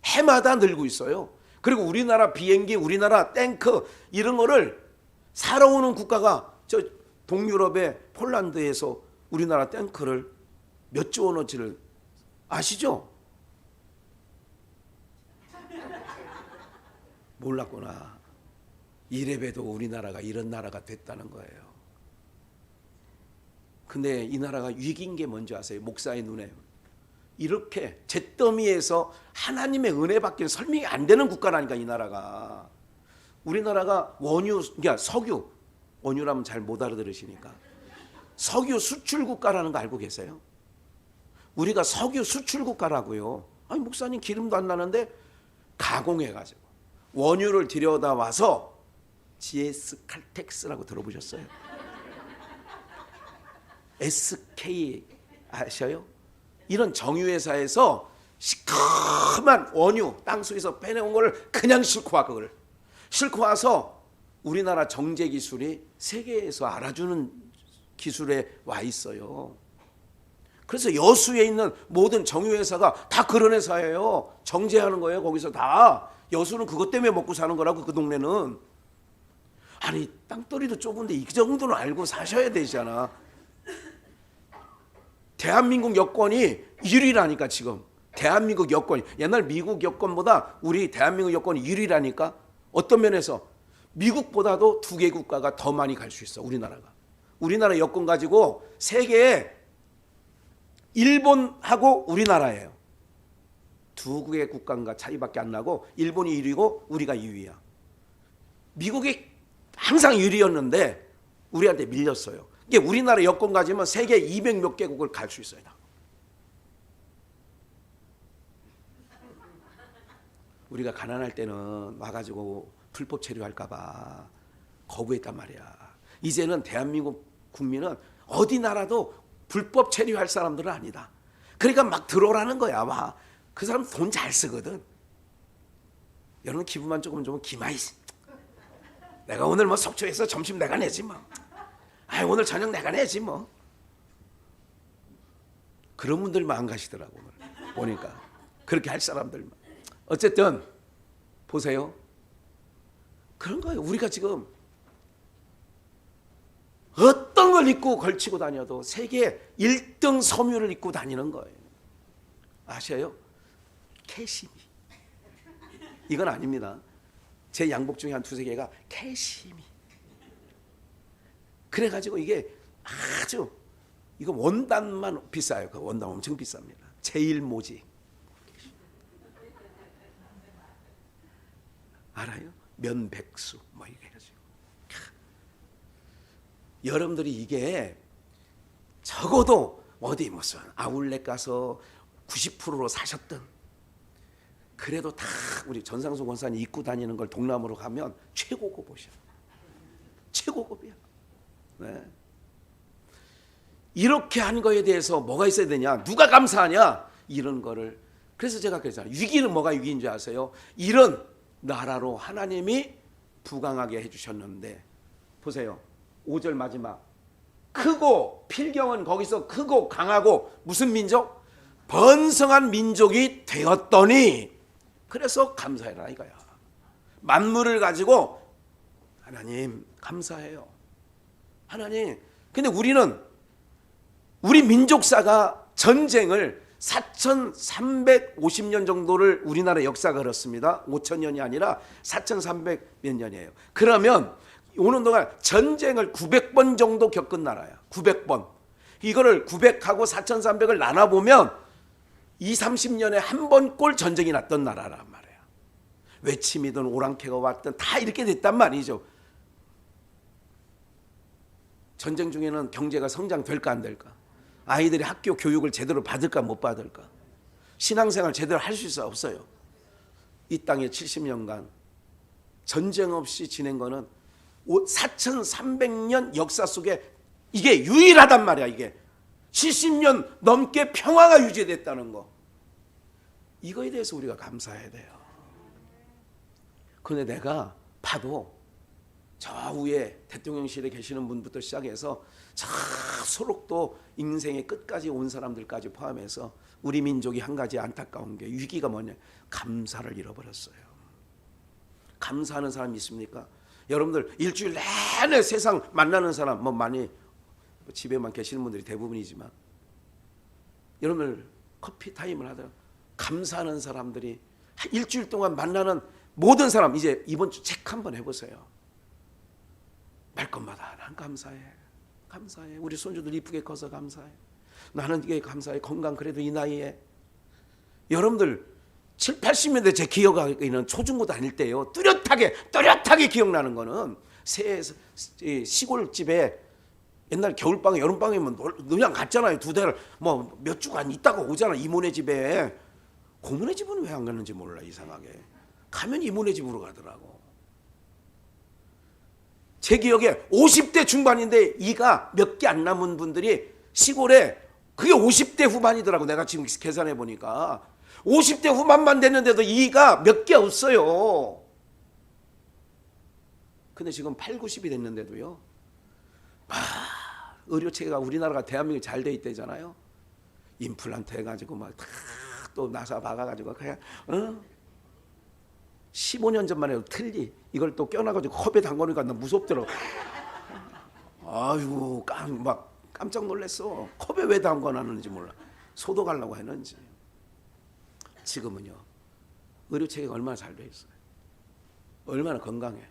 [SPEAKER 1] 해마다 늘고 있어요. 그리고 우리나라 비행기, 우리나라 탱크 이런 거를 사러 오는 국가가 저 동유럽의 폴란드에서 우리나라 탱크를 몇 조 원어치를 아시죠? 몰랐구나. 이래봬도 우리나라가 이런 나라가 됐다는 거예요. 근데 이 나라가 위기인 게 뭔지 아세요? 목사의 눈에. 이렇게 잿더미에서 하나님의 은혜밖에 설명이 안 되는 국가라니까 이 나라가. 우리나라가 원유, 그러니까 석유, 원유라면 잘 못 알아들으시니까. 석유 수출 국가라는 거 알고 계세요? 우리가 석유 수출 국가라고요. 아니 목사님 기름도 안 나는데 가공해가지고 원유를 들여다와서 GS 칼텍스라고 들어보셨어요? SK 아셔요? 이런 정유회사에서 시커먼 원유 땅속에서 빼내온 거를 그냥 싣고 와. 그걸 싣고 와서 우리나라 정제 기술이 세계에서 알아주는 기술에 와 있어요. 그래서 여수에 있는 모든 정유회사가 다 그런 회사예요. 정제하는 거예요. 거기서 다. 여수는 그것 때문에 먹고 사는 거라고. 그 동네는. 아니 땅덩이도 좁은데 이 정도는 알고 사셔야 되잖아. 대한민국 여권이 1위라니까 지금. 대한민국 여권이. 옛날 미국 여권보다 우리 대한민국 여권이 1위라니까. 어떤 면에서 미국보다도 두 개 국가가 더 많이 갈 수 있어. 우리나라가. 우리나라 여권 가지고 세계에 일본하고 우리나라예요. 두 개의 국가인가 차이밖에 안 나고 일본이 1위고 우리가 2위야. 미국이 항상 1위였는데 우리한테 밀렸어요. 이게 우리나라 여권 가지면 세계 200 몇 개국을 갈 수 있어요. 우리가 가난할 때는 와가지고 불법 체류할까 봐 거부했단 말이야. 이제는 대한민국 국민은 어디 나라도 불법 체류할 사람들은 아니다. 그러니까 막 들어오라는 거야. 와. 그 사람 돈 잘 쓰거든. 여러분 기분만 조금 좋으면 기마이. 내가 오늘 뭐 속초에서 점심 내가 내지 뭐. 아 오늘 저녁 내가 내지 뭐. 그런 분들만 안 가시더라고. 오늘. 보니까 그렇게 할 사람들만. 어쨌든 보세요. 그런 거예요. 우리가 지금 어떤 걸 입고 걸치고 다녀도 세계 1등 섬유를 입고 다니는 거예요. 아셔요? 캐시미. 이건 아닙니다. 제 양복 중에 한 두세 개가 캐시미. 그래가지고 이게 아주 이거 원단만 비싸요. 그 원단 엄청 비쌉니다. 제일 모지. 알아요? 면백수 뭐 이게 해가지고. 여러분들이 이게 적어도 어디 무슨 아울렛 가서 90%로 사셨든 그래도 다 우리 전상수 권사님 입고 다니는 걸 동남으로 가면 최고급 옷이야. 최고급이야. 네. 이렇게 한 거에 대해서 뭐가 있어야 되냐? 누가 감사하냐? 이런 거를. 그래서 제가 그랬잖아요. 위기는 뭐가 위기인 줄 아세요? 이런 나라로 하나님이 부강하게 해주셨는데 보세요. 5절 마지막. 크고 필경은 거기서 크고 강하고 무슨 민족? 번성한 민족이 되었더니 그래서 감사해라 이거야. 만물을 가지고 하나님 감사해요. 하나님. 근데 우리는 우리 민족사가 전쟁을 4,350년 정도를 우리나라 역사가 그렇습니다. 5,000년이 아니라 4,300 몇 년이에요. 그러면 오는 동안 전쟁을 900번 정도 겪은 나라야. 900번. 이거를 900하고 4,300을 나눠보면 20, 30년에 한 번 꼴 전쟁이 났던 나라란 말이야. 외침이든 오랑캐가 왔든 다 이렇게 됐단 말이죠. 전쟁 중에는 경제가 성장될까 안 될까? 아이들이 학교 교육을 제대로 받을까 못 받을까? 신앙생활 제대로 할 수 있어 없어요? 이 땅에 70년간 전쟁 없이 지낸 거는 4,300년 역사 속에 이게 유일하단 말이야. 이게 70년 넘게 평화가 유지됐다는 거. 이거에 대해서 우리가 감사해야 돼요. 그런데 내가 봐도 저 위에 대통령실에 계시는 분부터 시작해서 저 소록도 인생의 끝까지 온 사람들까지 포함해서 우리 민족이 한 가지 안타까운 게 위기가 뭐냐, 감사를 잃어버렸어요. 감사하는 사람이 있습니까? 여러분들 일주일 내내 세상 만나는 사람 뭐 많이 집에만 계시는 분들이 대부분이지만 여러분들 커피 타임을 하다가 감사하는 사람들이 일주일 동안 만나는 모든 사람 이제 이번 주 체크 한번 해보세요. 말 것마다 난 감사해. 감사해. 우리 손주들 이쁘게 커서 감사해. 나는 이게 감사해. 건강 그래도 이 나이에. 여러분들 7, 80년대 제 기억하기는 초중고 다닐 때요. 뚜렷하게 기억나는 거는 시골집에 옛날 겨울방에 여름방에면 그냥 갔잖아요. 2달 뭐 몇 주간 있다가 오잖아. 이모네 집에. 고모네 집은 왜 안 갔는지 몰라. 이상하게 가면 이모네 집으로 가더라고. 제 기억에 50대 중반인데 이가 몇 개 안 남은 분들이 시골에 그게 50대 후반이더라고. 내가 지금 계산해 보니까 50대 후반만 됐는데도 이가 몇 개 없어요. 근데 지금 8, 90이 됐는데도요. 의료 체계가 우리나라가 대한민국이 잘 돼 있대잖아요. 임플란트 해가지고 막 또 나사 박아가지고 그냥 15년 전만 해도 틀리 이걸 또 껴놔가지고 컵에 담그니까 나 무섭더라고. 아이고 막 깜짝 놀랐어. 컵에 왜 담궈놨는지 몰라. 소독하려고 했는지. 지금은요 의료 체계가 얼마나 잘 돼 있어요. 얼마나 건강해.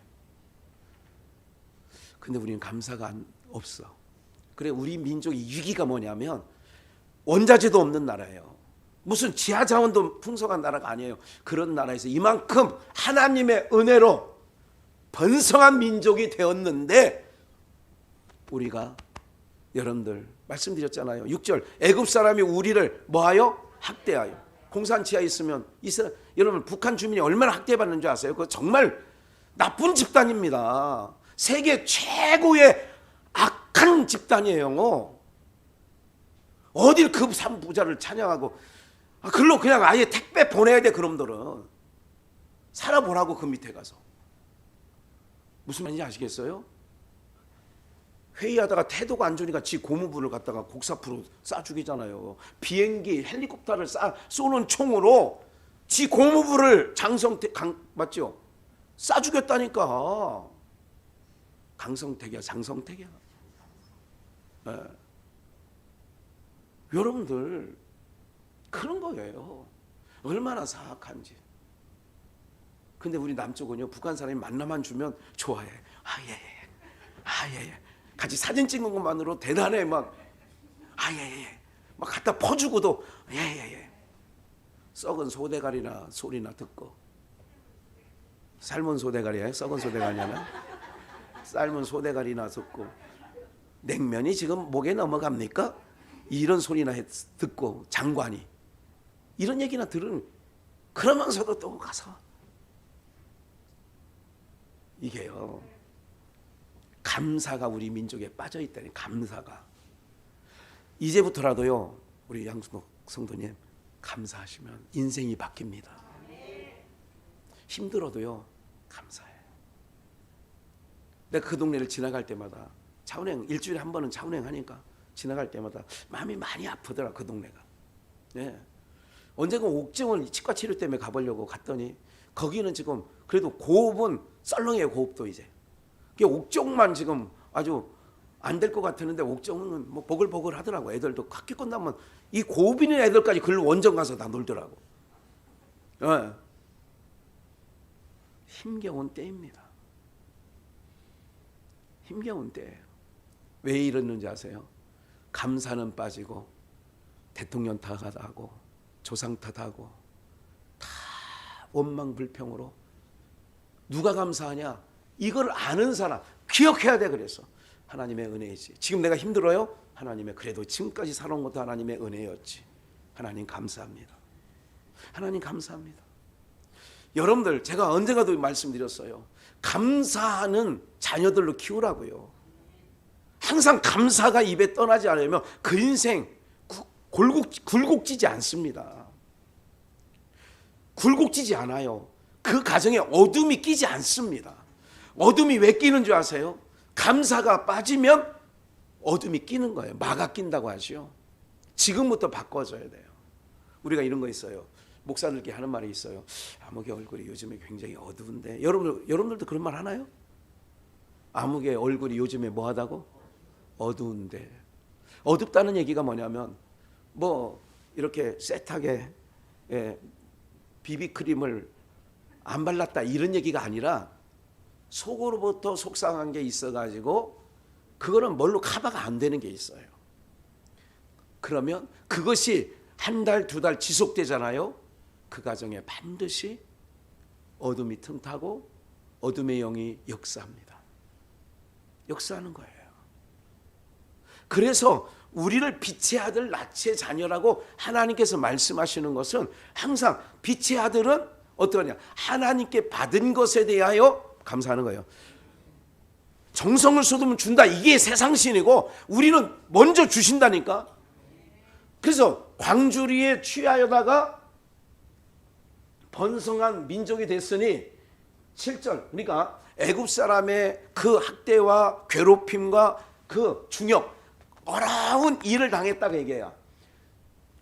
[SPEAKER 1] 근데 우리는 감사가 없어. 그래 우리 민족이 위기가 뭐냐면 원자재도 없는 나라예요. 무슨 지하 자원도 풍성한 나라가 아니에요. 그런 나라에서 이만큼 하나님의 은혜로 번성한 민족이 되었는데 우리가 여러분들 말씀드렸잖아요. 6절 애굽 사람이 우리를 뭐하여? 학대하여. 공산 지하에 있으면 여러분 북한 주민이 얼마나 학대받는 줄 아세요? 그거 정말 나쁜 집단입니다. 세계 최고의 악한 집단이에요. 어딜 그 부자를 찬양하고 글로 그냥 아예 택배 보내야 돼. 그놈들은 살아보라고 그 밑에 가서. 무슨 말인지 아시겠어요? 회의하다가 태도가 안 좋으니까 지 고무부를 갖다가 곡사프로 쏴 죽이잖아요. 비행기 헬리콥터를 쏘는 총으로 지 고무부를 맞죠? 쏴 죽였다니까. 강성택이야 장성택이야. 네. 여러분들 그런 거예요. 얼마나 사악한지. 근데 우리 남쪽은요 북한 사람이 만나만 주면 좋아해. 예. 같이 사진 찍는 것만으로 대단해. 막 예. 막 갖다 퍼주고도 예. 썩은 소대가리나 소리나 듣고. 삶은 소대가리야? 썩은 소대가리냐? 삶은 소대가리나 듣고. 냉면이 지금 목에 넘어갑니까? 이런 소리나 듣고 장관이 이런 얘기나 들은. 그러면서도 또 가서 이게요 감사가 우리 민족에 빠져 있다니. 감사가 이제부터라도요 우리 양순옥 성도님 감사하시면 인생이 바뀝니다. 힘들어도요 감사해. 내가 그 동네를 지나갈 때마다 차운행 일주일에 한 번은 차운행 하니까 지나갈 때마다 마음이 많이 아프더라. 그 동네가. 네. 언젠가 옥정을 치과 치료 때문에 가보려고 갔더니 거기는 지금 그래도 고읍은 썰렁해요. 고읍도 이제. 옥정만 지금 아주 안 될 것 같았는데 옥정은 뭐 보글보글 하더라고. 애들도 학교 끝나면 이 고읍 있는 애들까지 그 원정 가서 다 놀더라고. 네. 힘겨운 때입니다. 힘겨운 때예요. 왜 이러는지 아세요? 감사는 빠지고 대통령 탓하고 조상 탓하고 다 원망불평으로. 누가 감사하냐? 이걸 아는 사람. 기억해야 돼. 그래서 하나님의 은혜이지. 지금 내가 힘들어요? 하나님의 그래도 지금까지 살아온 것도 하나님의 은혜였지. 하나님 감사합니다. 하나님 감사합니다. 여러분들 제가 언젠가도 말씀드렸어요. 감사하는 자녀들로 키우라고요. 항상 감사가 입에 떠나지 않으면 그 인생 굴곡지지 않습니다. 굴곡지지 않아요. 그 가정에 어둠이 끼지 않습니다. 어둠이 왜 끼는 줄 아세요? 감사가 빠지면 어둠이 끼는 거예요. 마가 낀다고 하죠. 지금부터 바꿔줘야 돼요. 우리가 이런 거 있어요. 목사들께 하는 말이 있어요. 아무개 얼굴이 요즘에 굉장히 어두운데. 여러분들도 그런 말 하나요? 아무개 얼굴이 요즘에 뭐하다고? 어두운데. 어둡다는 얘기가 뭐냐면 뭐 이렇게 셋하게 비비크림을 안 발랐다 이런 얘기가 아니라 속으로부터 속상한 게 있어가지고 그거는 뭘로 커버가 안 되는 게 있어요. 그러면 그것이 한 달, 두 달 지속되잖아요. 그 과정에 반드시 어둠이 틈타고 어둠의 영이 역사합니다. 역사하는 거예요. 그래서 우리를 빛의 아들, 낯의 자녀라고 하나님께서 말씀하시는 것은 항상 빛의 아들은 어떠냐? 하나님께 받은 것에 대하여 감사하는 거예요. 정성을 쏟으면 준다. 이게 세상신이고 우리는 먼저 주신다니까. 그래서 광주리에 취하여다가 번성한 민족이 됐으니 7절 그러니까 애굽 사람의 그 학대와 괴롭힘과 그 중역 어려운 일을 당했다고 얘기해요.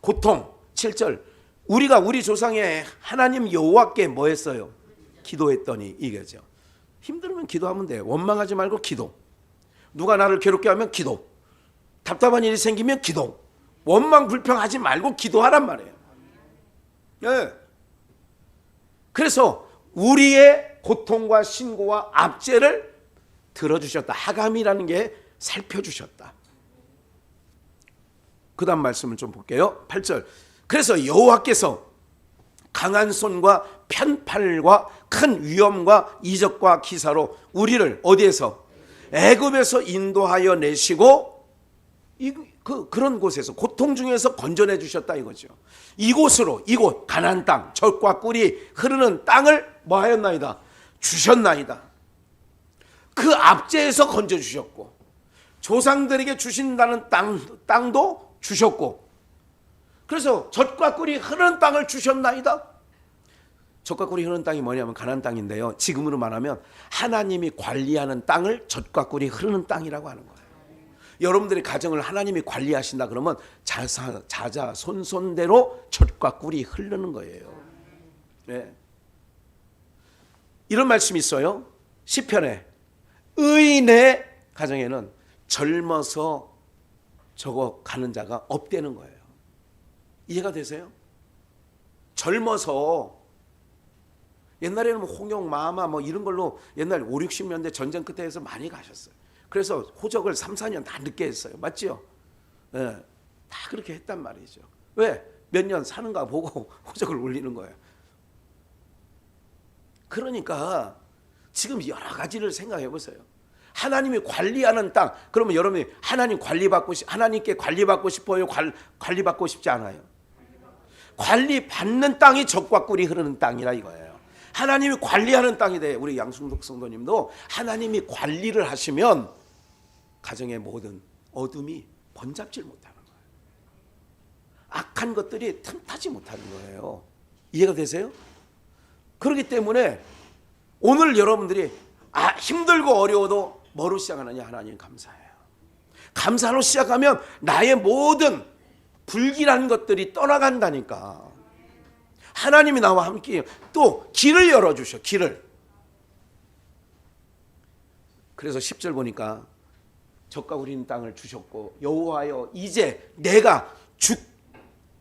[SPEAKER 1] 고통 7절 우리가 우리 조상의 하나님 여호와께 뭐 했어요? 기도했더니 이거죠. 힘들면 기도하면 돼요. 원망하지 말고 기도. 누가 나를 괴롭게 하면 기도. 답답한 일이 생기면 기도. 원망 불평하지 말고 기도하란 말이에요. 네. 그래서 우리의 고통과 신고와 압제를 들어주셨다. 하감이라는 게 살펴주셨다. 그 다음 말씀을 좀 볼게요. 8절 그래서 여호와께서 강한 손과 편팔과 큰 위엄과 이적과 기사로 우리를 어디에서? 애굽에서 인도하여 내시고 그런 곳에서 고통 중에서 건져내 주셨다 이거죠. 이곳으로 이곳 가나안 땅 젖과 꿀이 흐르는 땅을 뭐 하였나이다? 주셨나이다. 그 압제에서 건져 주셨고 조상들에게 주신다는 땅도 주셨고 그래서 젖과 꿀이 흐르는 땅을 주셨나이다. 젖과 꿀이 흐르는 땅이 뭐냐면 가나안 땅인데요. 지금으로 말하면 하나님이 관리하는 땅을 젖과 꿀이 흐르는 땅이라고 하는 거예요. 여러분들의 가정을 하나님이 관리하신다 그러면 자자 손손대로 젖과 꿀이 흐르는 거예요. 네. 이런 말씀이 있어요. 시편에 의인의 가정에는 젊어서 저거 가는 자가 없다는 거예요. 이해가 되세요? 젊어서 옛날에는 뭐 홍역, 마마 뭐 이런 걸로 옛날 5, 60년대 전쟁 끝에 해서 많이 가셨어요. 그래서 호적을 3, 4년 다 늦게 했어요. 맞죠? 네, 다 그렇게 했단 말이죠. 왜? 몇 년 사는가 보고 호적을 올리는 거예요. 그러니까 지금 여러 가지를 생각해 보세요. 하나님이 관리하는 땅. 그러면 여러분이 하나님께 관리받고 싶어요? 관리받고 싶지 않아요? 관리받는 땅이 젖과 꿀이 흐르는 땅이라 이거예요. 하나님이 관리하는 땅이 돼. 우리 양승덕 성도님도 하나님이 관리를 하시면 가정의 모든 어둠이 번잡질 못하는 거예요. 악한 것들이 틈타지 못하는 거예요. 이해가 되세요? 그렇기 때문에 오늘 여러분들이 힘들고 어려워도 뭐로 시작하느냐? 하나님 감사해요. 감사로 시작하면 나의 모든 불길한 것들이 떠나간다니까. 하나님이 나와 함께 또 길을 열어주셔. 길을. 그래서 10절 보니까 젖과 꿀 있는 땅을 주셨고 여호와여 이제 내가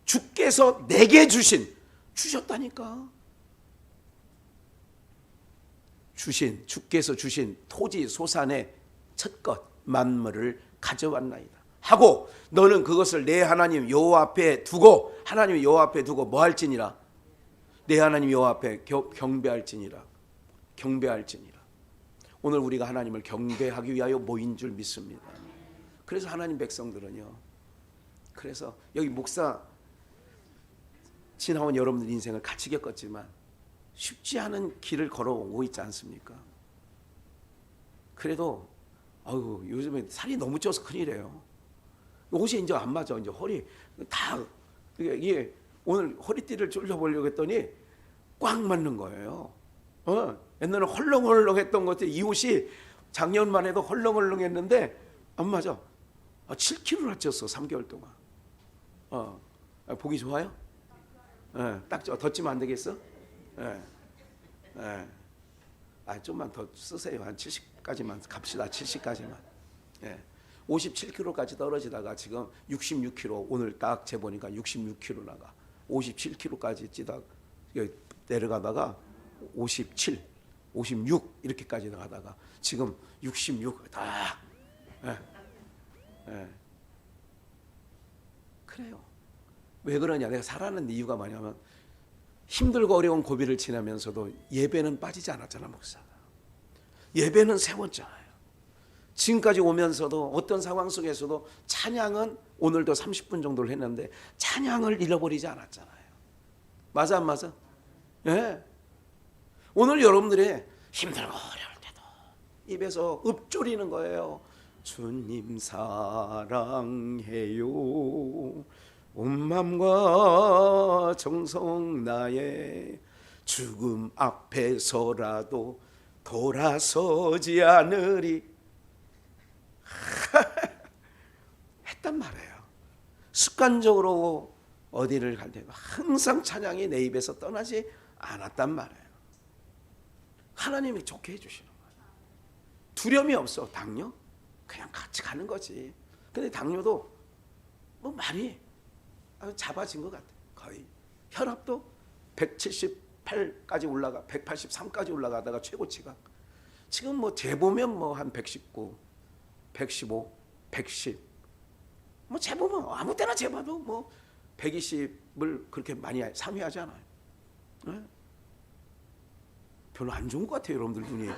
[SPEAKER 1] 주께서 내게 주셨다니까. 주께서 주신 토지 소산의 첫것 만물을 가져왔나이다 하고 너는 그것을 내 하나님 여호와 앞에 두고 하나님 여호와 앞에 두고 뭐 할지니라? 내 하나님 여호와 앞에 경배할지니라. 오늘 우리가 하나님을 경배하기 위하여 모인 줄 믿습니다. 그래서 하나님 백성들은요. 그래서 여기 목사 지나온 여러분들 인생을 같이 겪었지만 쉽지 않은 길을 걸어오고 있지 않습니까? 그래도 요즘에 살이 너무 쪄서 큰일이에요. 옷이 이제 안 맞아. 이제 허리 다 이게 오늘 허리띠를 졸려보려고 했더니 꽉 맞는 거예요. 옛날에 헐렁헐렁했던 것들 이 옷이 작년만 해도 헐렁헐렁했는데 안 맞아. 7kg나 쪘어 3개월 동안. 보기 좋아요? 딱 더 찌면 안 되겠어? 좀만 더 쓰세요. 한 70까지만 갑시다. 70까지만. 57kg까지 떨어지다가 지금 66kg 오늘 딱 재보니까 66kg 나가. 57kg까지 찌다 내려가다가 57, 56 이렇게까지 나가다가 지금 66 다. 그래요. 왜 그러냐? 내가 살아는 이유가 뭐냐면 힘들고 어려운 고비를 지나면서도 예배는 빠지지 않았잖아, 목사가. 예배는 세웠잖아요. 지금까지 오면서도 어떤 상황 속에서도 찬양은 오늘도 30분 정도를 했는데 찬양을 잃어버리지 않았잖아요. 맞아 안 맞아? 예. 오늘 여러분들이 힘들고 어려울 때도 입에서 읊조리는 거예요. 주님 사랑해요. 온 맘과 정성 나의 죽음 앞에서라도 돌아서지 않으리. 했단 말이에요. 습관적으로 어디를 갈 때 항상 찬양이 내 입에서 떠나지 않았단 말이에요. 하나님이 좋게 해주시는 거예요. 두려움이 없어. 당뇨? 그냥 같이 가는 거지. 근데 당뇨도 뭐 많이 잡아진 것 같아. 거의 혈압도 178까지 올라가 183까지 올라가다가 최고치가 지금 뭐 재보면 뭐 한 119, 115, 110 뭐 재보면 아무 때나 재봐도 뭐 120을 그렇게 많이 상회하지 않아요. 네? 별로 안 좋은 것 같아요, 여러분들 눈이.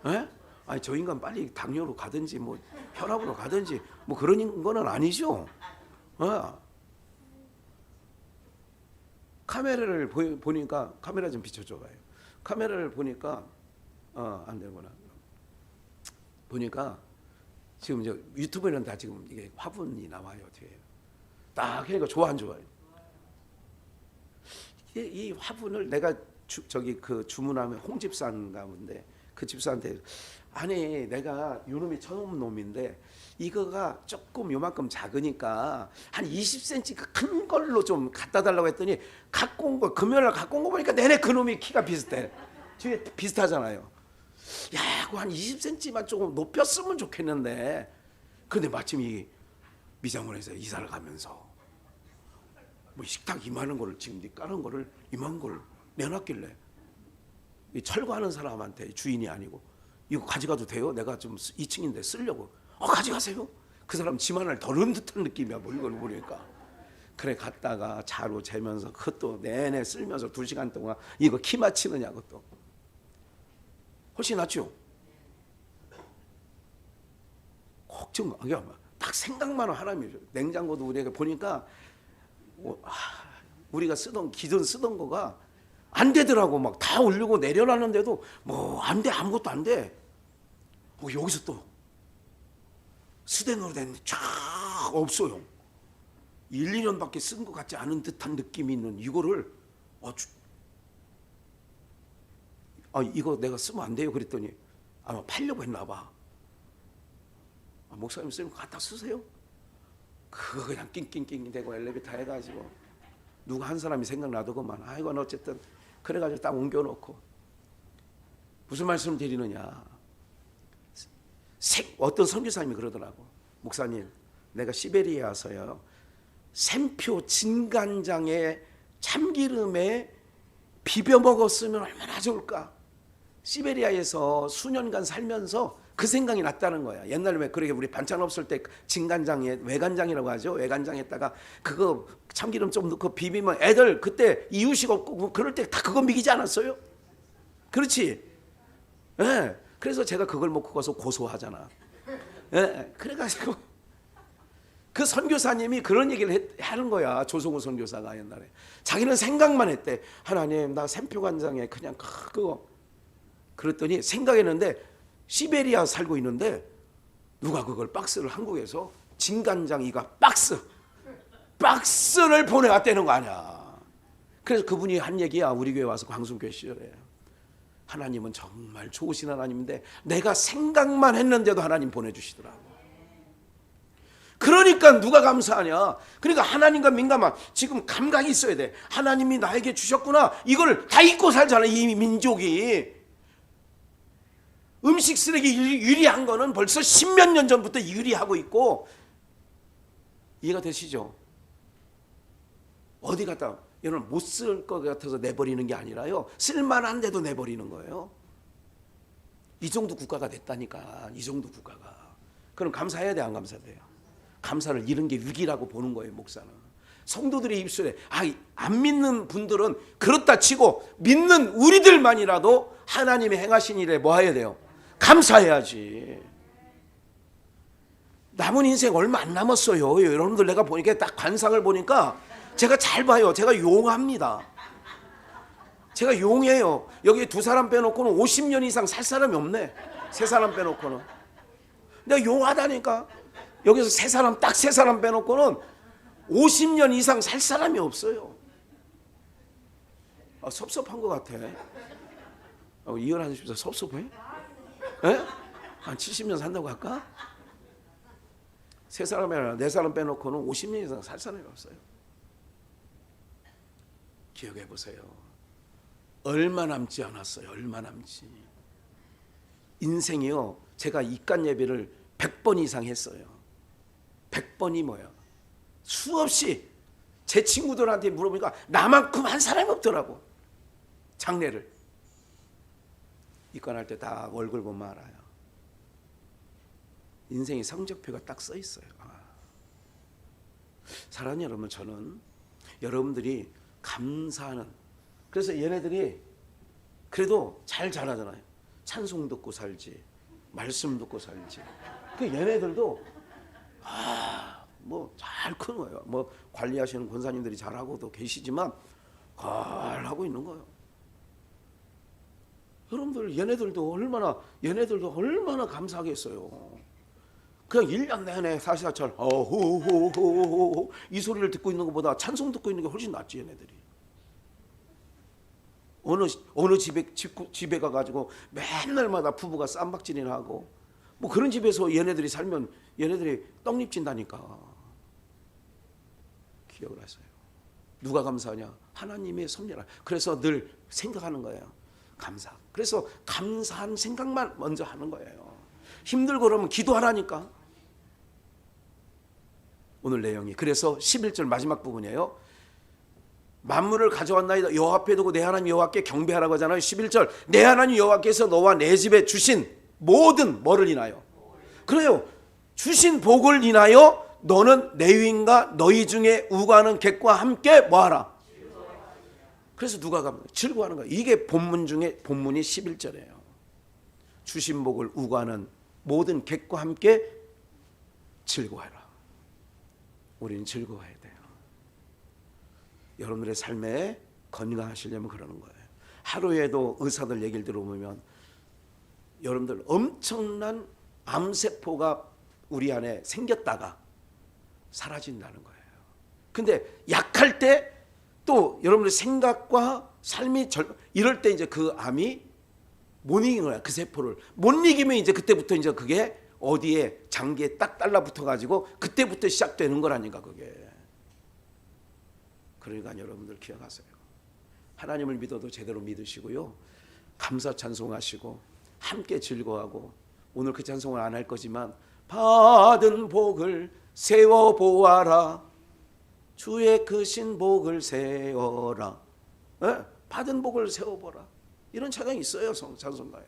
[SPEAKER 1] 네? 아니 저 인간 빨리 당뇨로 가든지 뭐 혈압으로 가든지 뭐 그런 거는 아니죠. 카메라를 보니까 카메라 좀 비춰줘봐요. 카메라를 보니까 안 되구나. 보니까 지금 저 유튜브에는 다 지금 이게 화분이 나와요 뒤에. 딱 그러니까 좋아 안 좋아요? 이 화분을 내가 그 주문하면 홍집사인 가운데 그 집사한테 아니 내가 요놈이 처음 놈인데 이거가 조금 요만큼 작으니까 한 20cm 큰 걸로 좀 갖다 달라고 했더니 갖고 온 거 금요일날 갖고 온 거 보니까 내내 그 놈이 키가 비슷해. 뒤에 비슷하잖아요. 야, 그거 한 20cm만 조금 높였으면 좋겠는데. 근데 마침 이 미장원에서 이사를 가면서 뭐 식탁 이만한 거를 지금 까는 거를 이만한 걸 내놨길래 이 철거하는 사람한테 주인이 아니고 이거 가져가도 돼요? 내가 좀 2층인데 쓰려고. 가져가세요. 그 사람 짐 하나를 덜은 듯한 느낌이야. 뭐 이걸 보니까. 그래 갔다가 자로 재면서 그것도 내내 쓸면서 2시간 동안 이거 키 맞히느냐고 또. 훨씬 낫죠. 걱정하게 딱 생각만 하나님이죠. 냉장고도 우리가 보니까 우리가 기존 쓰던 거가 안 되더라고. 막 다 올리고 내려놨는데도 뭐 안 돼. 아무것도 안 돼. 여기서 또 스댄으로 된 쫙 없어요. 1, 2년밖에 쓴 것 같지 않은 듯한 느낌이 있는 이거를 이거 내가 쓰면 안 돼요 그랬더니 아마 팔려고 했나 봐. 목사님 쓰면 갖다 쓰세요. 그거 그냥 낑낑낑 대고 엘리베이터 해가지고 누가 한 사람이 생각나더구만. 이건 어쨌든 그래가지고 딱 옮겨놓고 무슨 말씀 드리느냐. 어떤 선교사님이 그러더라고. 목사님 내가 시베리아에 와서요 샘표 진간장에 참기름에 비벼 먹었으면 얼마나 좋을까. 시베리아에서 수년간 살면서 그 생각이 났다는 거야. 옛날에 왜 그렇게 우리 반찬 없을 때 진간장에 외간장이라고 하죠. 외간장에다가 그거 참기름 좀 넣고 비비면 애들 그때 이유식 없고 그럴 때 다 그거 먹이지 않았어요? 그렇지? 예. 그래서 제가 그걸 먹고 가서 고소하잖아. 예. 그래가지고 그 선교사님이 그런 얘기를 하는 거야. 조성우 선교사가 옛날에. 자기는 생각만 했대. 하나님 나 샘표간장에 그냥 그거. 그랬더니 생각했는데 시베리아 살고 있는데 누가 그걸 박스를 한국에서 진간장 이가 박스를 보내왔다는 거 아니야. 그래서 그분이 한 얘기야. 우리 교회 와서 광순교회 시절에 하나님은 정말 좋으신 하나님인데 내가 생각만 했는데도 하나님 보내주시더라고. 그러니까 누가 감사하냐? 그러니까 하나님과 민감한, 지금 감각이 있어야 돼. 하나님이 나에게 주셨구나. 이걸 다 잊고 살잖아, 이 민족이. 음식 쓰레기 유리한 거는 벌써 10몇 년 전부터 유리하고 있고, 이해가 되시죠? 어디 갔다 여러분 못 쓸 것 같아서 내버리는 게 아니라요, 쓸만한데도 내버리는 거예요. 이 정도 국가가 됐다니까. 이 정도 국가가. 그럼 감사해야 돼, 안 감사돼요? 감사를 잃은 게 위기라고 보는 거예요, 목사는. 성도들의 입술에, 안 믿는 분들은 그렇다 치고 믿는 우리들만이라도 하나님의 행하신 일에 뭐 해야 돼요? 감사해야지. 남은 인생 얼마 안 남았어요. 여러분들, 내가 보니까 딱 관상을 보니까 제가 잘 봐요. 제가 용합니다. 제가 용해요. 여기 두 사람 빼놓고는 50년 이상 살 사람이 없네. 세 사람 빼놓고는. 내가 용하다니까. 여기서 딱 세 사람 빼놓고는 50년 이상 살 사람이 없어요. 섭섭한 것 같아. 이혼하십시오. 섭섭해? 에? 한 70년 산다고 할까? 세 사람이 아니라 네 사람 빼놓고는 50년 이상 살 사람이 없어요. 기억해 보세요. 얼마 남지 않았어요. 얼마 남지. 인생이요, 제가 이간 예배를 100번 이상 했어요. 100번이 뭐예요? 수없이 제 친구들한테 물어보니까 나만큼 한 사람이 없더라고. 장례를 입관할 때 다 얼굴 보면 알아요. 인생의 성적표가 딱 써 있어요. 사랑하는 여러분, 저는 여러분들이 감사하는, 그래서 얘네들이 그래도 잘 자라잖아요. 찬송 듣고 살지, 말씀 듣고 살지. 그 얘네들도 뭐 잘 큰 거예요. 뭐 관리하시는 권사님들이 잘하고도 계시지만 잘 하고 있는 거예요. 여러분들, 얘네들도 얼마나 감사하겠어요. 그냥 1년 내내 사시사철 호호호호 이 소리를 듣고 있는 것보다 찬송 듣고 있는 게 훨씬 낫지. 얘네들이 어느 집에 가가지고 맨날마다 부부가 쌈박질이나 하고 뭐 그런 집에서 얘네들이 살면 얘네들이 떡립진다니까. 기억을 하세요. 누가 감사하냐? 하나님의 섭리라. 그래서 늘 생각하는 거예요. 감사. 그래서 감사한 생각만 먼저 하는 거예요. 힘들고 그러면 기도하라니까. 오늘 내용이 그래서 11절 마지막 부분이에요. 만물을 가져왔나이다. 여호와 앞에 두고 내 하나님 여호와께 경배하라고 하잖아요. 11절 내 하나님 여호와께서 너와 내 집에 주신 모든 뭐를 인하여, 그래요, 주신 복을 인하여 너는 레위인과 너희 중에 우고하는 객과 함께 뭐하라? 그래서 누가 가면 즐거워하는 거예요. 이게 본문 중에 본문이 11절이에요. 주신 복을 우고하는 모든 객과 함께 즐거워해라. 우리는 즐거워해야 돼요. 여러분들의 삶에 건강하시려면 그러는 거예요. 하루에도 의사들 얘기를 들어보면 여러분들 엄청난 암세포가 우리 안에 생겼다가 사라진다는 거예요. 근데 약할 때 또 여러분들 생각과 삶이 이럴 때 이제 그 암이 못 이기는 거야. 그 세포를 못 이기면 이제 그때부터 이제 그게 어디에 장기에 딱 달라붙어 가지고 그때부터 시작되는 거라니까 그게. 그러니까 여러분들 기억하세요. 하나님을 믿어도 제대로 믿으시고요. 감사 찬송하시고 함께 즐거워하고, 오늘 그 찬송을 안 할 거지만 받은 복을 세워 보아라. 주의 크신 복을 세워라. 네? 받은 복을 세워보라. 이런 찬양이 있어요. 찬송가에.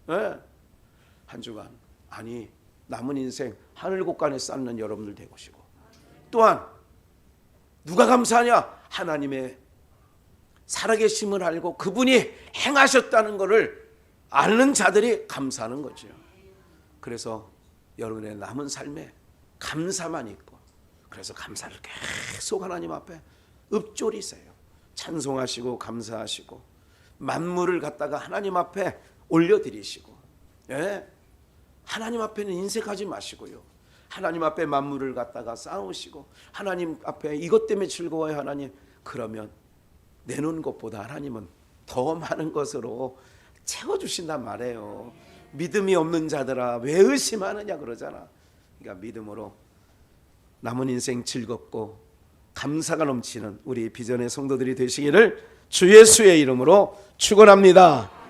[SPEAKER 1] 네? 한 주간, 아니 남은 인생 하늘 곳간에 쌓는 여러분들 되고시고, 또한 누가 감사하냐? 하나님의 살아계심을 알고 그분이 행하셨다는 것을 아는 자들이 감사하는 거죠. 그래서 여러분의 남은 삶에 감사만 있고, 그래서 감사를 계속 하나님 앞에 읊조리세요. 찬송하시고 감사하시고 만물을 갖다가 하나님 앞에 올려드리시고, 예? 하나님 앞에는 인색하지 마시고요. 하나님 앞에 만물을 갖다가 쌓으시고 하나님 앞에 이것 때문에 즐거워요 하나님. 그러면 내놓은 것보다 하나님은 더 많은 것으로 채워주신단 말이에요. 믿음이 없는 자들아 왜 의심하느냐 그러잖아. 그러니까 믿음으로 남은 인생 즐겁고 감사가 넘치는 우리 비전의 성도들이 되시기를 주 예수의 이름으로 축원합니다.